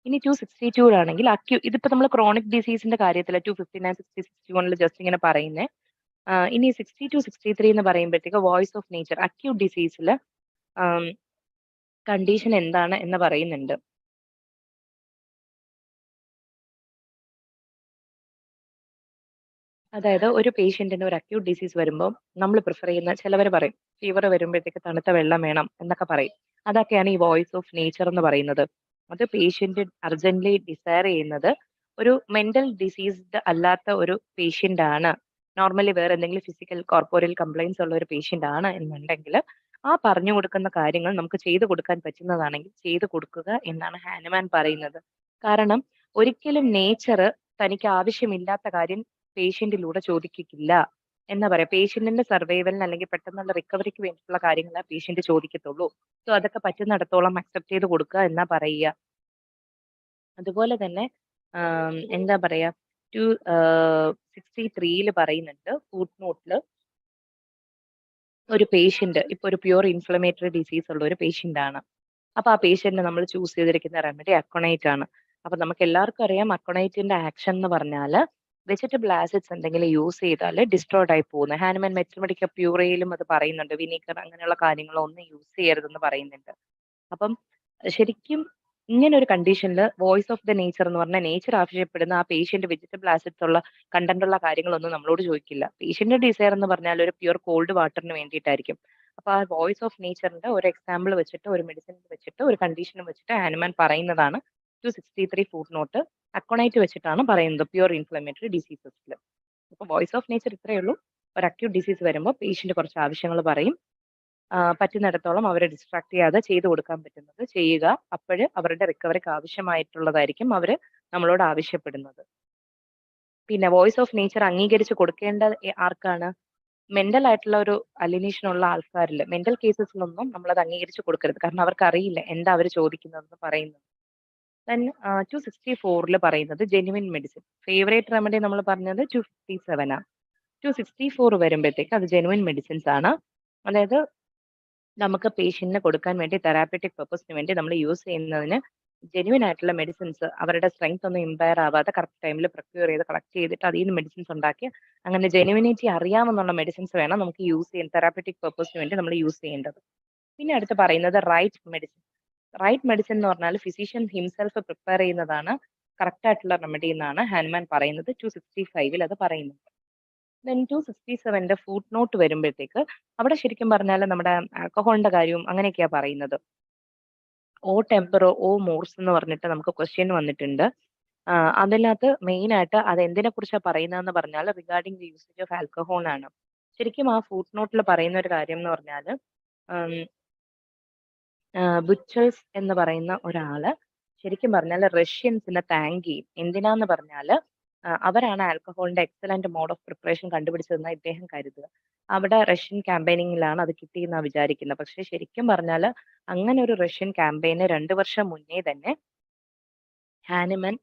ഇനി 262 ഇതിപ്പോ നമ്മൾ ക്രോണിക് ഡിസീസിന്റെ കാര്യത്തില് 259, 60, 61 ജസ്റ്റ് ഇങ്ങനെ പറയുന്നേ. ഇനി 60-63 എന്ന് പറയുമ്പോഴത്തേക്ക് വോയിസ് ഓഫ് നേച്ചർ അക്യൂട്ട് ഡിസീസില് കണ്ടീഷൻ എന്താണ് എന്ന് പറയുന്നുണ്ട്. അതായത് ഒരു പേഷ്യന്റിന് ഒരു അക്യൂട്ട് ഡിസീസ് വരുമ്പോൾ നമ്മൾ പ്രിഫർ ചെയ്യുന്ന ചിലവർ പറയും ഫീവർ വരുമ്പോഴത്തേക്ക് തണുത്ത വെള്ളം വേണം എന്നൊക്കെ പറയും. അതൊക്കെയാണ് ഈ വോയിസ് ഓഫ് നേച്ചർ എന്ന് പറയുന്നത്. അത് പേഷ്യന്റ് അർജന്റ്ലി ഡിസയർ ചെയ്യുന്നത് ഒരു മെന്റൽ ഡിസീസ്ഡ് അല്ലാത്ത ഒരു പേഷ്യന്റ് ആണ്, നോർമലി വേറെ എന്തെങ്കിലും ഫിസിക്കൽ കോർപ്പോറിയൽ കംപ്ലൈൻസ് ഉള്ള ഒരു പേഷ്യന്റ് ആണ് എന്നുണ്ടെങ്കിൽ ആ പറഞ്ഞു കൊടുക്കുന്ന കാര്യങ്ങൾ നമുക്ക് ചെയ്തു കൊടുക്കാൻ പറ്റുന്നതാണെങ്കിൽ ചെയ്തു കൊടുക്കുക എന്നാണ് ഹാനുമാൻ പറയുന്നത്. കാരണം ഒരിക്കലും നേച്ചർ തനിക്ക് ആവശ്യമില്ലാത്ത കാര്യം പേഷ്യന്റിലൂടെ ചോദിക്കില്ല എന്നാ പറയാ. പേഷ്യന്റിന്റെ സർവൈവലിന് അല്ലെങ്കിൽ പെട്ടെന്നുള്ള റിക്കവറിക്ക് വേണ്ടിയിട്ടുള്ള കാര്യങ്ങളെ പേഷ്യന്റ് ചോദിക്കത്തുള്ളൂ. സോ അതൊക്കെ പറ്റുന്നിടത്തോളം അക്സെപ്റ്റ് ചെയ്ത് കൊടുക്കുക എന്നാ പറയുക. അതുപോലെ തന്നെ എന്താ പറയാ 263 പറയുന്നുണ്ട് ഫുട് നോട്ടില്, ഒരു പേഷ്യന്റ് ഇപ്പൊ ഒരു പ്യൂർ ഇൻഫ്ലമേറ്ററി ഡിസീസ് ഉള്ള ഒരു പേഷ്യന്റ് ആണ്. അപ്പൊ ആ പേഷ്യന്റിന് നമ്മൾ ചൂസ് ചെയ്തിരിക്കുന്ന റെമഡി അക്കോണൈറ്റ് ആണ്. അപ്പൊ നമുക്ക് എല്ലാവർക്കും അറിയാം അക്കോണൈറ്റിന്റെ ആക്ഷൻ എന്ന് പറഞ്ഞാല് വെജിറ്റബിൾ ആസിഡ്സ് എന്തെങ്കിലും യൂസ് ചെയ്താൽ ഡിസ്ട്രോയ്ഡ് ആയി പോകുന്നത്. ഹാനിമൻ മെറ്റമഡിക്ക പ്യൂറയിലും അത് പറയുന്നുണ്ട്. വിനീഗർ അങ്ങനെയുള്ള കാര്യങ്ങളൊന്നും യൂസ് ചെയ്യരുതെന്ന് പറയുന്നുണ്ട്. അപ്പം ശരിക്കും ഇങ്ങനെ ഒരു കണ്ടീഷനിൽ വോയിസ് ഓഫ് ദ നേച്ചർ എന്ന് പറഞ്ഞാൽ നേച്ചർ ആവശ്യപ്പെടുന്ന ആ പേഷ്യന്റ് വെജിറ്റബിൾ ആസിഡ്സ് ഉള്ള കണ്ടന്റ് ഉള്ള കാര്യങ്ങളൊന്നും നമ്മളോട് ചോദിക്കില്ല. പേഷ്യന്റ് ഡിസയർ എന്ന് പറഞ്ഞാൽ ഒരു പ്യൂർ കോൾഡ് വാട്ടറിന് വേണ്ടിയിട്ടായിരിക്കും. അപ്പൊ ആ വോയിസ് ഓഫ് നേച്ചറിന്റെ ഒരു എക്സാമ്പിൾ വെച്ചിട്ട് ഒരു മെഡിസിൻ വെച്ചിട്ട് ഒരു കണ്ടീഷനും വെച്ചിട്ട് ഹാനുമാൻ പറയുന്നതാണ് 263 ഫുട് നോട്ട്. അക്കോണൈറ്റ് വെച്ചിട്ടാണ് പറയുന്നത് പ്യൂർ ഇൻഫ്ലമേറ്ററി ഡിസീസസിൽ. അപ്പൊ വോയിസ് ഓഫ് നേച്ചർ ഇത്രയേ ഉള്ളൂ. ഒരു അക്യൂട്ട് ഡിസീസ് വരുമ്പോൾ പേഷ്യന്റ് കുറച്ച് ആവശ്യങ്ങൾ പറയും. പറ്റുന്നിടത്തോളം അവരെ ഡിസ്ട്രാക്ട് ചെയ്യാതെ ചെയ്തു കൊടുക്കാൻ പറ്റുന്നത് ചെയ്യുക. അപ്പോഴ് അവരുടെ റിക്കവറിക്ക് ആവശ്യമായിട്ടുള്ളതായിരിക്കും അവര് നമ്മളോട് ആവശ്യപ്പെടുന്നത്. പിന്നെ വോയിസ് ഓഫ് നേച്ചർ അംഗീകരിച്ച് കൊടുക്കേണ്ട ആർക്കാണ്? മെന്റൽ ആയിട്ടുള്ള ഒരു അലിനേഷൻ ഉള്ള ആൾക്കാരില് മെന്റൽ കേസസിലൊന്നും നമ്മളത് അംഗീകരിച്ച് കൊടുക്കരുത്. കാരണം അവർക്കറിയില്ല എന്താ അവര് ചോദിക്കുന്നതെന്ന് പറയുന്നത്. ദെൻ 264 പറയുന്നത് ജെന്യുവിൻ മെഡിസിൻ. ഫേവറേറ്റ് റെമഡി നമ്മൾ പറഞ്ഞത് 257 ആണ്. 264 വരുമ്പോഴത്തേക്ക് അത് ജെന്യുവിൻ മെഡിസിൻസ് ആണ്. അതായത് നമുക്ക് പേഷ്യന്റിന് കൊടുക്കാൻ വേണ്ടി തെറാപ്യൂട്ടിക് പർപ്പസിന് വേണ്ടി നമ്മൾ യൂസ് ചെയ്യുന്നതിന് ജെന്യുവിൻ ആയിട്ടുള്ള മെഡിസിൻസ് അവരുടെ സ്ട്രെങ്ത് ഒന്നും ഇമ്പയർ ആവാതെ കറക്റ്റ് ടൈമിൽ പ്രൊക്യൂർ ചെയ്ത് കളക്ട് ചെയ്തിട്ട് അതിൽ നിന്ന് മെഡിസിൻസ് ഉണ്ടാക്കി അങ്ങനെ ജെന്യുവിനിറ്റി അറിയാമെന്നുള്ള മെഡിസിൻസ് വേണം നമുക്ക് യൂസ് ചെയ്യാൻ തെറാപ്യൂട്ടിക് പർപ്പസിന് വേണ്ടി നമ്മൾ യൂസ് ചെയ്യേണ്ടത്. പിന്നെ അടുത്ത് പറയുന്നത് റൈറ്റ് മെഡിസിൻ. റൈറ്റ് മെഡിസിൻ എന്ന് പറഞ്ഞാൽ ഫിസിഷ്യൻ ഹിംസെൽഫ് പ്രിപ്പയർ ചെയ്യുന്നതാണ് കറക്റ്റ് ആയിട്ടുള്ള റെമഡി എന്നാണ് ഹാൻമാൻ പറയുന്നത്. 265 അത് പറയുന്നുണ്ട്. ദെൻ 267 ഫുട് നോട്ട് വരുമ്പോഴത്തേക്ക് അവിടെ ശരിക്കും പറഞ്ഞാൽ നമ്മുടെ ആൽക്കഹോളിന്റെ കാര്യവും അങ്ങനെയൊക്കെയാ പറയുന്നത്. ഓ ടെമ്പറോ ഓ മോർസ് എന്ന് പറഞ്ഞിട്ട് നമുക്ക് ക്വസ്റ്റ്യൻ വന്നിട്ടുണ്ട്. അതിനകത്ത് മെയിൻ ആയിട്ട് അത് എന്തിനെ കുറിച്ചാ പറയുന്നതെന്ന് പറഞ്ഞാൽ regarding the usage of alcohol ആണ്. ശരിക്കും ആ ഫുട് നോട്ടിൽ പറയുന്ന ഒരു കാര്യം എന്ന് പറഞ്ഞാൽ ബുച്ചേഴ്സ് എന്ന് പറയുന്ന ഒരാള് ശരിക്കും പറഞ്ഞാൽ റഷ്യൻസിനെ താങ്ക് ചെയ്യും. എന്തിനാന്ന് പറഞ്ഞാല് അവരാണ് ആൽക്കഹോളിന്റെ എക്സലന്റ് മോഡ് ഓഫ് പ്രിപ്പറേഷൻ കണ്ടുപിടിച്ചതെന്ന് ഇദ്ദേഹം കരുതുക. അവിടെ റഷ്യൻ ക്യാമ്പയിനിങ്ങിലാണ് അത് കിട്ടിയെന്നാ വിചാരിക്കുന്നത്. പക്ഷെ ശരിക്കും പറഞ്ഞാല് അങ്ങനെ ഒരു റഷ്യൻ ക്യാമ്പയിന് 2 വർഷം മുന്നേ തന്നെ ഹാനിമൻ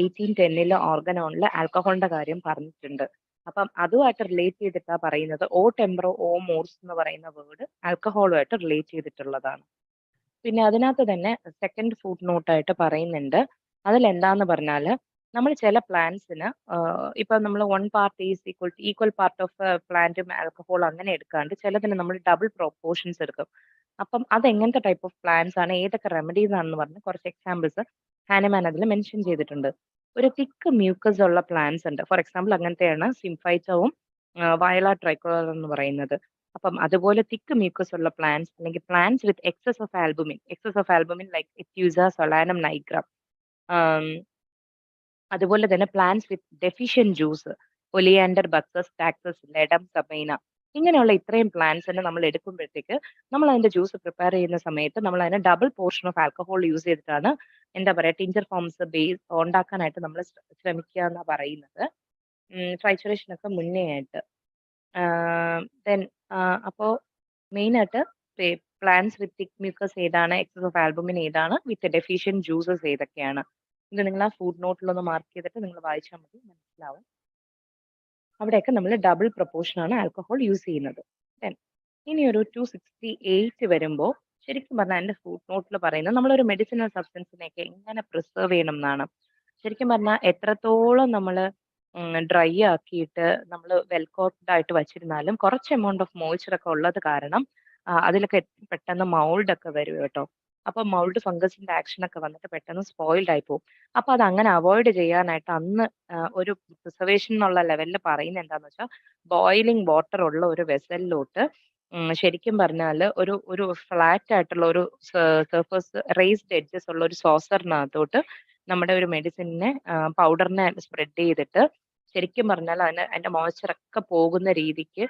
1810 ഓർഗനോണില് ആൽക്കഹോളിന്റെ കാര്യം പറഞ്ഞിട്ടുണ്ട്. അപ്പം അതുമായിട്ട് റിലേറ്റ് ചെയ്തിട്ടാ പറയുന്നത് ഓ ടെമ്പറോ ഓ മോർസ് എന്ന് പറയുന്ന വേർഡ് ആൽക്കഹോളുമായിട്ട് റിലേറ്റ് ചെയ്തിട്ടുള്ളതാണ്. പിന്നെ അതിനകത്ത് തന്നെ സെക്കൻഡ് ഫുട് നോട്ടായിട്ട് പറയുന്നുണ്ട്. അതിലെന്താന്ന് പറഞ്ഞാല്, നമ്മൾ ചില പ്ലാന്റ്സിന് ഇപ്പൊ നമ്മൾ 1 part is equal part of പ്ലാന്റും ആൽക്കഹോൾ അങ്ങനെ എടുക്കാണ്ട് ചിലതിന് നമ്മൾ ഡബിൾ പ്രൊപ്പോർഷൻസ് എടുക്കും. അപ്പം അതെങ്ങനത്തെ ടൈപ്പ് ഓഫ് പ്ലാന്റ്സ് ആണ്, ഏതൊക്കെ റെമഡീസ് ആണെന്ന് പറഞ്ഞ് കുറച്ച് എക്സാമ്പിൾസ് ഹാനിമാൻ അതിൽ മെൻഷൻ ചെയ്തിട്ടുണ്ട്. ഒരു തിക്ക് മ്യൂക്കസ് ഉള്ള പ്ലാന്റ്സ് ഉണ്ട്. ഫോർ എക്സാമ്പിൾ അങ്ങനത്തെയാണ് സിംഫൈറ്റവും വയലാ ട്രൈക്കോളർ എന്ന് പറയുന്നത്. അപ്പം അതുപോലെ തിക്ക് മ്യൂക്കസ് ഉള്ള പ്ലാന്റ്സ് അല്ലെങ്കിൽ plants with excess of albumin like aethusa, solanum, nigra. അതുപോലെ തന്നെ plants with deficient juice, oleander, buxus, taxus, ledum, sabina. ഇങ്ങനെയുള്ള ഇത്രയും പ്ലാന്റ്സിനെ നമ്മൾ എടുക്കുമ്പോഴത്തേക്ക് നമ്മൾ അതിന്റെ ജ്യൂസ് പ്രിപ്പയർ ചെയ്യുന്ന സമയത്ത് നമ്മൾ അതിന് double portion of alcohol use ചെയ്തിട്ടാണ് എന്താ പറയാ ടിഞ്ചർ ഫോംസ് ബേസ് ഉണ്ടാക്കാനായിട്ട് നമ്മൾ ശ്രമിക്കുക എന്നാ പറയുന്നത്. ട്രൈച്ചുറേഷൻ ഒക്കെ മുന്നേ ആയിട്ട്. ദെൻ അപ്പോ മെയിനായിട്ട് പ്ലാന്റ്സ് വിത്ത് തിക്ക് മ്യൂക്കസ് ഏതാണ്, എക്സസ് ഓഫ് ആൽബുമിൻ ഏതാണ്, വിത്ത് ഡെഫിഷ്യന്റ് ജ്യൂസസ് ഏതൊക്കെയാണ്. ഇത് നിങ്ങൾ ആ ഫുട് നോട്ടിലൊന്ന് മാർക്ക് ചെയ്തിട്ട് നിങ്ങൾ വായിച്ചാൽ മതി, മനസ്സിലാവും. അവിടെയൊക്കെ നമ്മൾ ഡബിൾ പ്രൊപ്പോർഷൻ ആണ് ആൽക്കഹോൾ യൂസ് ചെയ്യുന്നത്. ദെൻ ഇനി ഒരു 268 വരുമ്പോൾ ശരിക്കും പറഞ്ഞാൽ എൻ്റെ ഫുട് നോട്ടിൽ പറയുന്നത് നമ്മളൊരു മെഡിസിനൽ സബ്സ്റ്റൻസിനെയൊക്കെ എങ്ങനെ പ്രിസർവ് ചെയ്യണം എന്നാണ്. ശരിക്കും പറഞ്ഞാൽ എത്രത്തോളം നമ്മൾ ഡ്രൈ ആക്കിയിട്ട് നമ്മൾ വെൽ കോക്ക്ഡ് ആയിട്ട് വച്ചിരുന്നാലും കുറച്ച് എമൗണ്ട് ഓഫ് മോയ്സ്ചർ ഒക്കെ ഉള്ളത് കാരണം അതിലൊക്കെ പെട്ടെന്ന് മൗൾഡ് ഒക്കെ വരും കേട്ടോ. അപ്പൊ മൗൾഡ് ഫംഗസിന്റെ ആക്ഷൻ ഒക്കെ വന്നിട്ട് പെട്ടെന്ന് സ്പോയിൽഡ് ആയി പോകും. അപ്പൊ അത് അങ്ങനെ അവോയ്ഡ് ചെയ്യാനായിട്ട് അന്ന് ഒരു പ്രിസർവേഷൻ എന്നുള്ള ലെവലിൽ പറയുന്നത് എന്താന്ന് വെച്ചാൽ ബോയിലിംഗ് വാട്ടർ ഉള്ള ഒരു വെസലിലോട്ട് ശരിക്കും പറഞ്ഞാൽ ഒരു ഒരു ഫ്ലാറ്റ് ആയിട്ടുള്ള ഒരു സർഫസ് റേസ്ഡ് എഡ്ജസ് ഉള്ള ഒരു സോസറിനകത്തോട്ട് നമ്മുടെ ഒരു മെഡിസിനെ പൗഡറിനെ സ്പ്രെഡ് ചെയ്തിട്ട് ശരിക്കും പറഞ്ഞാൽ അതിന്റെ മോയ്സ്ചർ ഒക്കെ പോകുന്ന രീതിക്ക്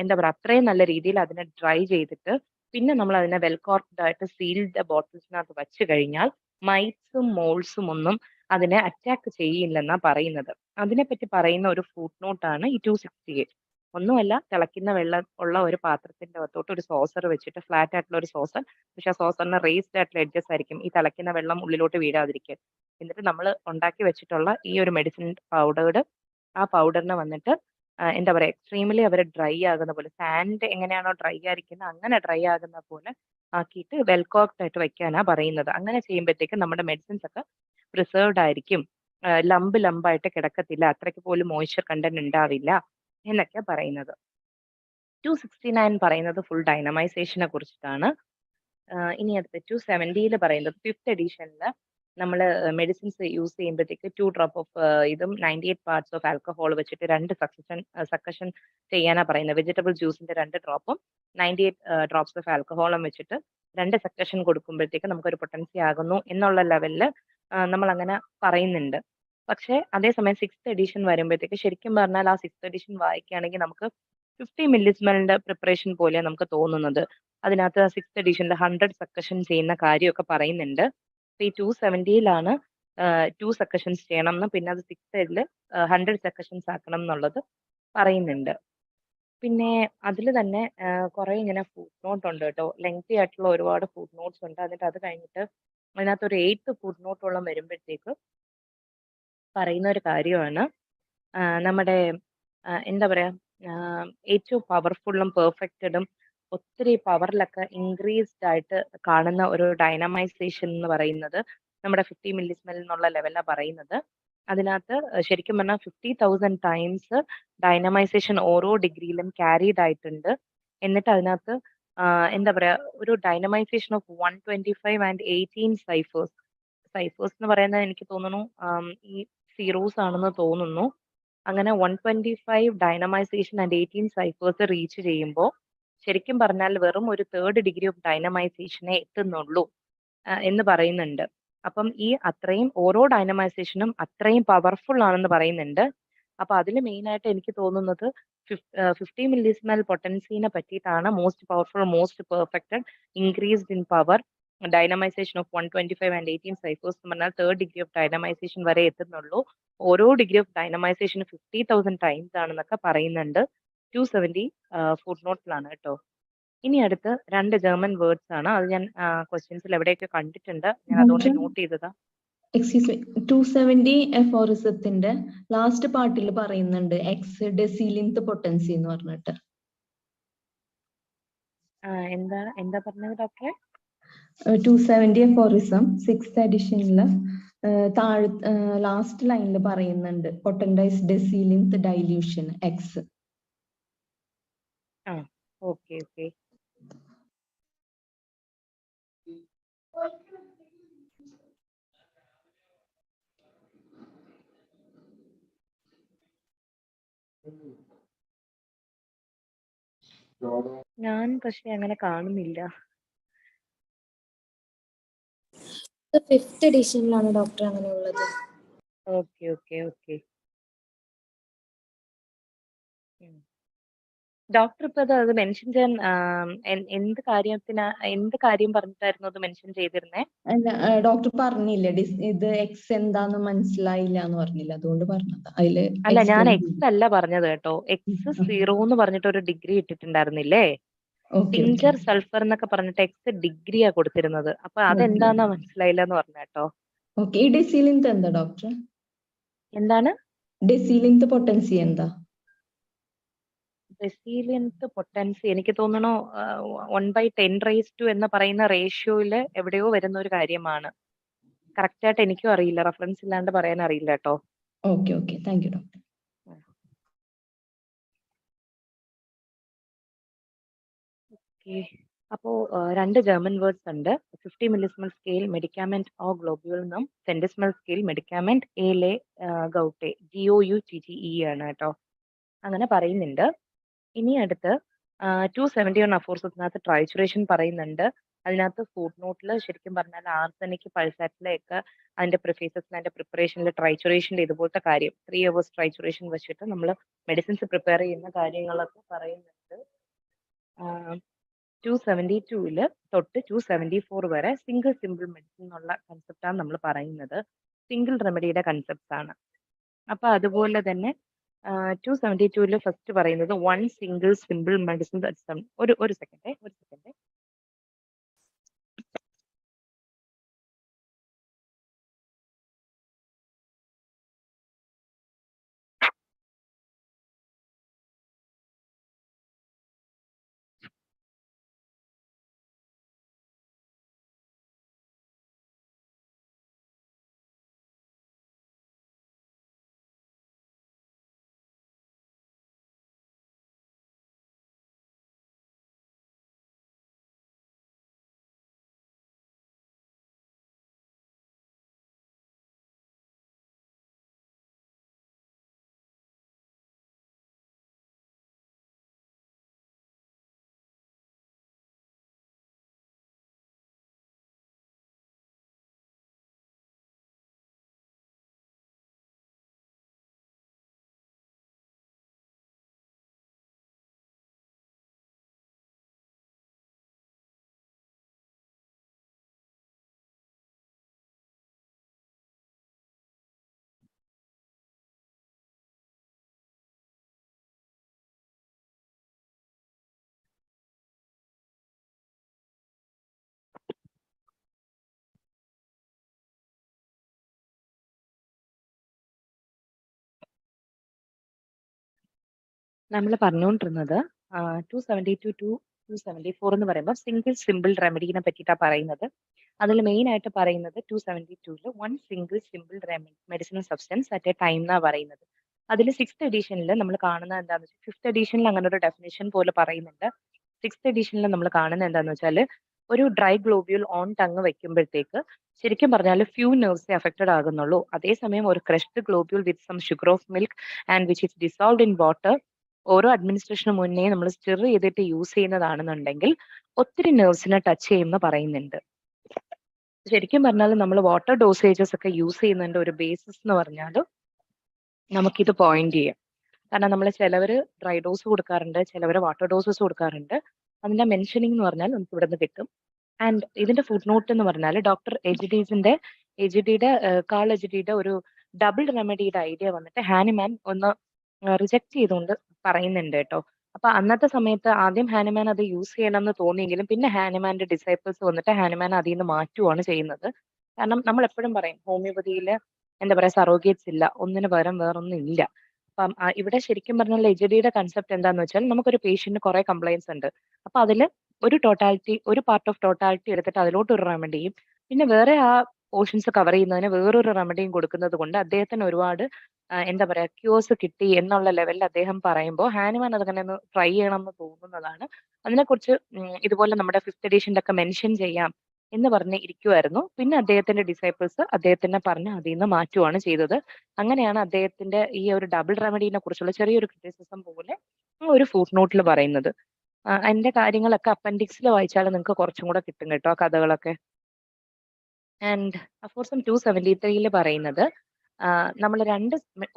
എന്താ പറയാ അത്രയും നല്ല രീതിയിൽ അതിനെ ഡ്രൈ ചെയ്തിട്ട് പിന്നെ നമ്മൾ അതിനെ വെൽ കോർക്ക്ഡ് ആയിട്ട് സീൽഡ് ബോട്ടിൽസിനകത്ത് വെച്ച് കഴിഞ്ഞാൽ മൈറ്റ്സും മോൾസും ഒന്നും അതിനെ അറ്റാക്ക് ചെയ്യില്ലെന്നാ പറയുന്നത്. അതിനെപ്പറ്റി പറയുന്ന ഒരു ഫുട് നോട്ടാണ് ഈ 268. ഒന്നുമല്ല, തിളയ്ക്കുന്ന വെള്ളം ഉള്ള ഒരു പാത്രത്തിന്റെ അകത്തോട്ട് ഒരു സോസർ വെച്ചിട്ട് ഫ്ലാറ്റ് ആയിട്ടുള്ള ഒരു സോസർ, പക്ഷെ ആ സോസറിന് റേസ്ഡ് ആയിട്ടുള്ള എഡ്ജസ് ആയിരിക്കും ഈ തിളയ്ക്കുന്ന വെള്ളം ഉള്ളിലോട്ട് വീഴാതിരിക്കാൻ. എന്നിട്ട് നമ്മൾ ഉണ്ടാക്കി വെച്ചിട്ടുള്ള ഈ ഒരു മെഡിസിൻ പൗഡേർഡ് ആ പൗഡറിനെ വന്നിട്ട് എന്താ പറയാ എക്സ്ട്രീംലി അവർ ഡ്രൈ ആകുന്ന പോലെ സാൻഡ് എങ്ങനെയാണോ ഡ്രൈ ആയിരിക്കുന്നത് അങ്ങനെ ഡ്രൈ ആകുന്ന പോലെ ആക്കിയിട്ട് വെൽ കോക്ക്ഡ് ആയിട്ട് വെക്കാനാ പറയുന്നത്. അങ്ങനെ ചെയ്യുമ്പോഴത്തേക്കും നമ്മുടെ മെഡിസിൻസ് ഒക്കെ പ്രിസർവ്ഡ് ആയിരിക്കും. ലംബ് ലംബായിട്ട് കിടക്കത്തില്ല. അത്രയ്ക്ക് പോലും മോയ്സ്ചർ കണ്ടന്റ് ഉണ്ടാവില്ല എന്നൊക്കെയാ പറയുന്നത്. 269 പറയുന്നത് ഫുൾ ഡൈനമൈസേഷനെ കുറിച്ചിട്ടാണ്. ഇനി അടുത്ത 270 പറയുന്നത് 5th എഡിഷനില് നമ്മള് മെഡിസിൻസ് യൂസ് ചെയ്യുമ്പോഴത്തേക്ക് 2 ഡ്രോപ്പ് ഓഫ് ഇതും 98 പാർട്സ് ഓഫ് ആൽക്കഹോൾ വെച്ചിട്ട് 2 സക്കഷൻ ചെയ്യാനാ പറയുന്നത്. വെജിറ്റബിൾ ജ്യൂസിന്റെ 2 ഡ്രോപ്പും 98 ഡ്രോപ്സ് ഓഫ് ആൽക്കഹോളും വെച്ചിട്ട് 2 സക്കഷൻ കൊടുക്കുമ്പോഴത്തേക്ക് നമുക്കൊരു പൊട്ടൻസി ആകുന്നു എന്നുള്ള ലെവലില് നമ്മൾ അങ്ങനെ പറയുന്നുണ്ട്. പക്ഷേ അതേസമയം 6th എഡിഷൻ വരുമ്പോഴത്തേക്ക് ശരിക്കും പറഞ്ഞാൽ ആ 6th എഡിഷൻ വായിക്കുകയാണെങ്കിൽ നമുക്ക് 50 മില്ലിസ്മലിന്റെ പ്രിപ്പറേഷൻ പോലെ നമുക്ക് തോന്നുന്നത്. അതിനകത്ത് 6th എഡിഷനിൽ 100 സക്കഷൻ ചെയ്യുന്ന കാര്യമൊക്കെ പറയുന്നുണ്ട്. ഇപ്പൊ ഈ 270 2 സക്കഷൻസ് ചെയ്യണമെന്നും പിന്നെ അത് 6th 100 സക്കഷൻസ് ആക്കണം എന്നുള്ളത് പറയുന്നുണ്ട്. പിന്നെ അതിൽ തന്നെ കുറെ ഇങ്ങനെ ഫുട് നോട്ട് ഉണ്ട് കേട്ടോ. ലെങ്തി ആയിട്ടുള്ള ഒരുപാട് ഫുട് നോട്ട്സ് ഉണ്ട്. എന്നിട്ട് അത് കഴിഞ്ഞിട്ട് അതിനകത്തൊരു 8th ഫുട് നോട്ടോളം വരുമ്പഴത്തേക്ക് പറയുന്ന ഒരു കാര്യമാണ്. നമ്മുടെ എന്താ പറയാ, ഏറ്റവും പവർഫുള്ളും പെർഫെക്റ്റഡും ഒത്തിരി പവറിലൊക്കെ ഇൻക്രീസ്ഡ് ആയിട്ട് കാണുന്ന ഒരു ഡൈനാമൈസേഷൻ എന്ന് പറയുന്നത് നമ്മുടെ 50 മില്ലിസ്മെൽ എന്നുള്ള ലെവലാ പറയുന്നത്. അതിനകത്ത് ശരിക്കും പറഞ്ഞാൽ 50,000 ടൈംസ് ഡൈനാമൈസേഷൻ ഓരോ ഡിഗ്രിയിലും ക്യാരിഡ് ആയിട്ടുണ്ട്. എന്നിട്ട് അതിനകത്ത് എന്താ പറയാ, ഒരു ഡൈനാമൈസേഷൻ ഓഫ് 125 ആൻഡ് 18 സൈഫേഴ്സ്. സൈഫേഴ്സ് എന്ന് പറയുന്നത് എനിക്ക് തോന്നുന്നു ഈ സീറോസ് ആണെന്ന് തോന്നുന്നു. അങ്ങനെ 125 ഡൈനമൈസേഷൻ ആൻഡ് 18 സൈഫേഴ്സ് റീച്ച് ചെയ്യുമ്പോൾ ശരിക്കും പറഞ്ഞാൽ വെറും ഒരു 3rd ഡിഗ്രി ഓഫ് ഡൈനമൈസേഷനെ എത്തുന്നുള്ളൂ എന്ന് പറയുന്നുണ്ട്. അപ്പം ഈ അത്രയും ഓരോ ഡൈനമൈസേഷനും അത്രയും പവർഫുൾ ആണെന്ന് പറയുന്നുണ്ട്. അപ്പൊ അതിൽ മെയിൻ ആയിട്ട് എനിക്ക് തോന്നുന്നത് 50 മില്ലിസ്മൽ പൊട്ടൻസീനെ പറ്റിയിട്ടാണ്. Most powerful, most perfected, increased in power, dynamization of 125 and 18 ciphers എന്ന് പറഞ്ഞാൽ 3rd ഡിഗ്രി ഓഫ് ഡൈനമൈസേഷൻ വരെ എത്തുന്നുള്ളൂ. ഓരോ ഡിഗ്രി ഓഫ് ഡൈനമൈസേഷൻ 50,000 ടൈംസ് ആണെന്നൊക്കെ പറയുന്നുണ്ട്. 270 ഫുട് നോട്ടിലാണ് കേട്ടോ. ഇനി അടുത്ത് 2 ജർമ്മൻ വേർഡ്സ് ആണ്. അത് ഞാൻ ക്വസ്റ്റ്യൻസിൽ എവിടെയൊക്കെ കണ്ടിട്ടുണ്ട്. ഞാൻ അതുകൊണ്ട് നോട്ട് ചെയ്തതാ. എക്സ്ക്യൂസ് മീ, 270 എഫോറിസത്തിന്റെ ലാസ്റ്റ് പാർട്ടിൽ പറയുന്നുണ്ട് എക്സ് ഡെസിലിൻത്ത് പൊട്ടൻസി എന്ന് പറഞ്ഞിട്ട്. എന്താ എന്താ പറഞ്ഞത് ഡോക്ടറെ? 270 എഫോറിസം 6th എഡിഷനില് താഴെ ലാസ്റ്റ് ലൈനിൽ പറയുന്നുണ്ട് പൊട്ടൻഡൈസ് ഡെസിലിൻത്ത് ഡൈല്യൂഷൻ എക്സ്. Okay okay. ഞാൻ പക്ഷെ അങ്ങനെ കാണുന്നില്ല. 5th എഡിഷനിലാണ് ഡോക്ടർ അങ്ങനെ ഉള്ളത്. Okay okay okay. ഡോക്ടർ ഇപ്പൊ അത് മെൻഷൻ ചെയ്യാൻ എന്ത് കാര്യം പറഞ്ഞിട്ടായിരുന്നു അത് മെൻഷൻ ചെയ്തിരുന്നേ? ഡോക്ടർ പറഞ്ഞില്ല ഇത് എക്സ് എന്താന്ന് മനസ്സിലായില്ല എന്ന് പറഞ്ഞില്ല, അതുകൊണ്ട് പറഞ്ഞത്. അതില് അല്ല, ഞാൻ എക്സ് അല്ല പറഞ്ഞത് കേട്ടോ. എക്സ് 0 എന്ന് പറഞ്ഞിട്ട് ഒരു ഡിഗ്രി ഇട്ടിട്ടുണ്ടായിരുന്നില്ലേ? ടിഞ്ചർ സൾഫർ എന്നൊക്കെ പറഞ്ഞിട്ട് എക്സ് ഡിഗ്രിയാ കൊടുത്തിരുന്നത്. അപ്പൊ അതെന്താന്നാ മനസ്സിലായില്ല എന്ന് പറഞ്ഞ കേട്ടോ. ഓക്കെ. ഈ ഡെസിലിൻത്ത് എന്താ ഡോക്ടർ? എന്താണ് ഡെസിലിൻത്ത് പൊട്ടൻസി എന്താ? ഡെസിലിൻത്ത് പൊട്ടൻസി എനിക്ക് തോന്നുന്നു 1/10⁻² എന്ന് പറയുന്ന റേഷ്യോയില് എവിടെയോ വരുന്ന ഒരു കാര്യമാണ്. കറക്റ്റ് ആയിട്ട് എനിക്കും അറിയില്ല, റെഫറൻസ് ഇല്ലാണ്ട് പറയാൻ അറിയില്ല കേട്ടോ. Okay okay, thank you doctor. Okay. അപ്പോ 2 ജർമ്മൻ വേർഡ്സ് ഉണ്ട്. 50 മില്ലിസ്മൽ സ്കെയിൽ മെഡിക്കാമെന്റ് ഓ ഗ്ലോബ്യൂൾ എന്നും സെന്റിസ്മൽ സ്കെയിൽ മെഡിക്കാമെന്റ് എലെ ഗൗട്ടെ GOUTTE ആണ് കേട്ടോ. അങ്ങനെ പറയുന്നുണ്ട്. ഇനി അടുത്ത് 271 അഫോർസത്തിനകത്ത് ട്രൈച്ചുറേഷൻ പറയുന്നുണ്ട്. അതിനകത്ത് ഫുട് നോട്ടിൽ ശരിക്കും പറഞ്ഞാൽ ആർസനിക്, പൾസാറ്റിലൊക്കെ അതിന്റെ പ്രിഫേസസിൽ അതിന്റെ പ്രിപ്പറേഷനിൽ ട്രൈച്ചുറേഷന്റെ ഇതുപോലത്തെ കാര്യം 3 hours ട്രൈച്ചുറേഷൻ വെച്ചിട്ട് നമ്മൾ മെഡിസിൻസ് പ്രിപ്പയർ ചെയ്യുന്ന കാര്യങ്ങളൊക്കെ പറയുന്നുണ്ട്. 272 തൊട്ട് 274 വരെ സിംഗിൾ സിമ്പിൾ മെഡിസിൻ എന്നുള്ള കൺസെപ്റ്റാണ് നമ്മൾ പറയുന്നത്. സിംഗിൾ റെമഡിയുടെ കൺസെപ്റ്റ്സ് ആണ്. അപ്പൊ അതുപോലെ തന്നെ 272 ഫസ്റ്റ് പറയുന്നത് 1 സിംഗിൾ സിമ്പിൾ മെഡിസിൻ. ഒരു സെക്കൻഡ്. നമ്മൾ പറഞ്ഞുകൊണ്ടിരുന്നത് 272 ടു 274 എന്ന് പറയുമ്പോൾ സിംഗിൾ സിമ്പിൾ റെമഡീനെ പറ്റിയിട്ടാണ് പറയുന്നത്. അതിൽ മെയിൻ ആയിട്ട് പറയുന്നത് 272 one single simple medicinal substance at A time എന്നാണ് പറയുന്നത്. അതിൽ 6th എഡീഷനിൽ നമ്മൾ കാണുന്നത് എന്താണെന്ന് വെച്ചാൽ 5th എഡീഷനിൽ അങ്ങനെ ഒരു ഡെഫിനേഷൻ പോലെ പറയുന്നുണ്ട്. 6th എഡീഷനിൽ നമ്മൾ കാണുന്നത് എന്താണെന്ന് വെച്ചാൽ ഒരു ഡ്രൈ ഗ്ലോബ്യൂൾ ഓൺ ടങ് വെക്കുമ്പോഴത്തേക്ക് ശരിക്കും പറഞ്ഞാൽ ഫ്യൂ നെർവ്സേ അഫക്റ്റഡ് ആകുന്നുള്ളൂ. അതേസമയം ഒരു crushed globule with some sugar of milk and which is dissolved in water ഓരോ അഡ്മിനിസ്ട്രേഷന് മുന്നേ നമ്മൾ സ്റ്റിർ ചെയ്തിട്ട് യൂസ് ചെയ്യുന്നതാണെന്നുണ്ടെങ്കിൽ ഒത്തിരി നെർവ്സിനെ ടച്ച് ചെയ്യുമെന്ന് പറയുന്നുണ്ട്. ശരിക്കും പറഞ്ഞാൽ നമ്മൾ വാട്ടർ ഡോസേജസ് ഒക്കെ യൂസ് ചെയ്യുന്നതിന്റെ ഒരു ബേസിസ് എന്ന് പറഞ്ഞാൽ നമുക്കിത് പോയിന്റ് ചെയ്യാം. കാരണം നമ്മൾ ചിലവർ ഡ്രൈ ഡോസ് കൊടുക്കാറുണ്ട്, ചിലവർ വാട്ടർ ഡോസസ് കൊടുക്കാറുണ്ട്. അതിന്റെ മെൻഷനിങ് എന്ന് പറഞ്ഞാൽ നമുക്ക് ഇവിടെ നിന്ന് കിട്ടും. ആൻഡ് ഇതിന്റെ ഫുഡ് നോട്ട് എന്ന് പറഞ്ഞാൽ ഡോക്ടർ കാൾ എജിഡിയുടെ ഒരു ഡബിൾ റെമഡിയുടെ ഐഡിയ വന്നിട്ട് ഹാനിമാൻ ഒന്ന് റിജക്ട് ചെയ്തുകൊണ്ട് പറയുന്നുണ്ട് കേട്ടോ. അപ്പൊ അന്നത്തെ സമയത്ത് ആദ്യം ഹാനിമാൻ അത് യൂസ് ചെയ്യണമെന്ന് തോന്നിയെങ്കിലും പിന്നെ ഹാനിമാന്റെ ഡിസൈപ്പിൾസ് വന്നിട്ട് ഹാനിമാൻ അതിൽ നിന്ന് മാറ്റുവാണ് ചെയ്യുന്നത്. കാരണം നമ്മൾ എപ്പോഴും പറയും ഹോമിയോപ്പതിയിൽ എന്താ പറയാ സറോഗേറ്റ്സ് ഇല്ല, ഒന്നിന് പകരം വേറൊന്നും ഇല്ല. അപ്പം ഇവിടെ ശരിക്കും പറഞ്ഞാൽ എജിഡിയുടെ കൺസെപ്റ്റ് എന്താന്ന് വെച്ചാൽ നമുക്കൊരു പേഷ്യന്റിന് കുറെ കംപ്ലൈൻസ് ഉണ്ട്. അപ്പൊ അതിൽ ഒരു പാർട്ട് ഓഫ് ടോട്ടാലിറ്റി എടുത്തിട്ട് അതിലോട്ട് ഒരു റെമഡിയും പിന്നെ വേറെ ആ പോർഷൻസ് കവർ ചെയ്യുന്നതിന് വേറൊരു റെമഡിയും കൊടുക്കുന്നത് കൊണ്ട് അദ്ദേഹത്തിന് ഒരുപാട് എന്താ പറയാ ക്യൂസ് കിട്ടി എന്നുള്ള ലെവലിൽ അദ്ദേഹം പറയുമ്പോൾ ഹാനിമാൻ അതങ്ങനെ ഒന്ന് ട്രൈ ചെയ്യണം എന്ന് തോന്നുന്നതാണ്. അതിനെക്കുറിച്ച് ഇതുപോലെ നമ്മുടെ 5th എഡീഷനിലൊക്കെ ഒക്കെ മെൻഷൻ ചെയ്യാം എന്ന് പറഞ്ഞ് ഇരിക്കുമായിരുന്നു. പിന്നെ അദ്ദേഹത്തിന്റെ ഡിസൈപ്പിൾസ് അദ്ദേഹത്തിനെ പറഞ്ഞ് അതിൽ നിന്ന് മാറ്റുവാണ് ചെയ്തത്. അങ്ങനെയാണ് അദ്ദേഹത്തിന്റെ ഈ ഒരു ഡബിൾ റെമഡീനെ കുറിച്ചുള്ള ചെറിയൊരു ക്രിറ്റിസിസം പോലെ ഒരു ഫുട് നോട്ടിൽ പറയുന്നത്. അതിന്റെ കാര്യങ്ങളൊക്കെ അപ്പൻഡിക്സിൽ വായിച്ചാൽ നിങ്ങൾക്ക് കുറച്ചും കൂടെ കിട്ടും കേട്ടോ ആ കഥകളൊക്കെ. ആൻഡ് അഫോർസം 273 പറയുന്നത് നമ്മൾ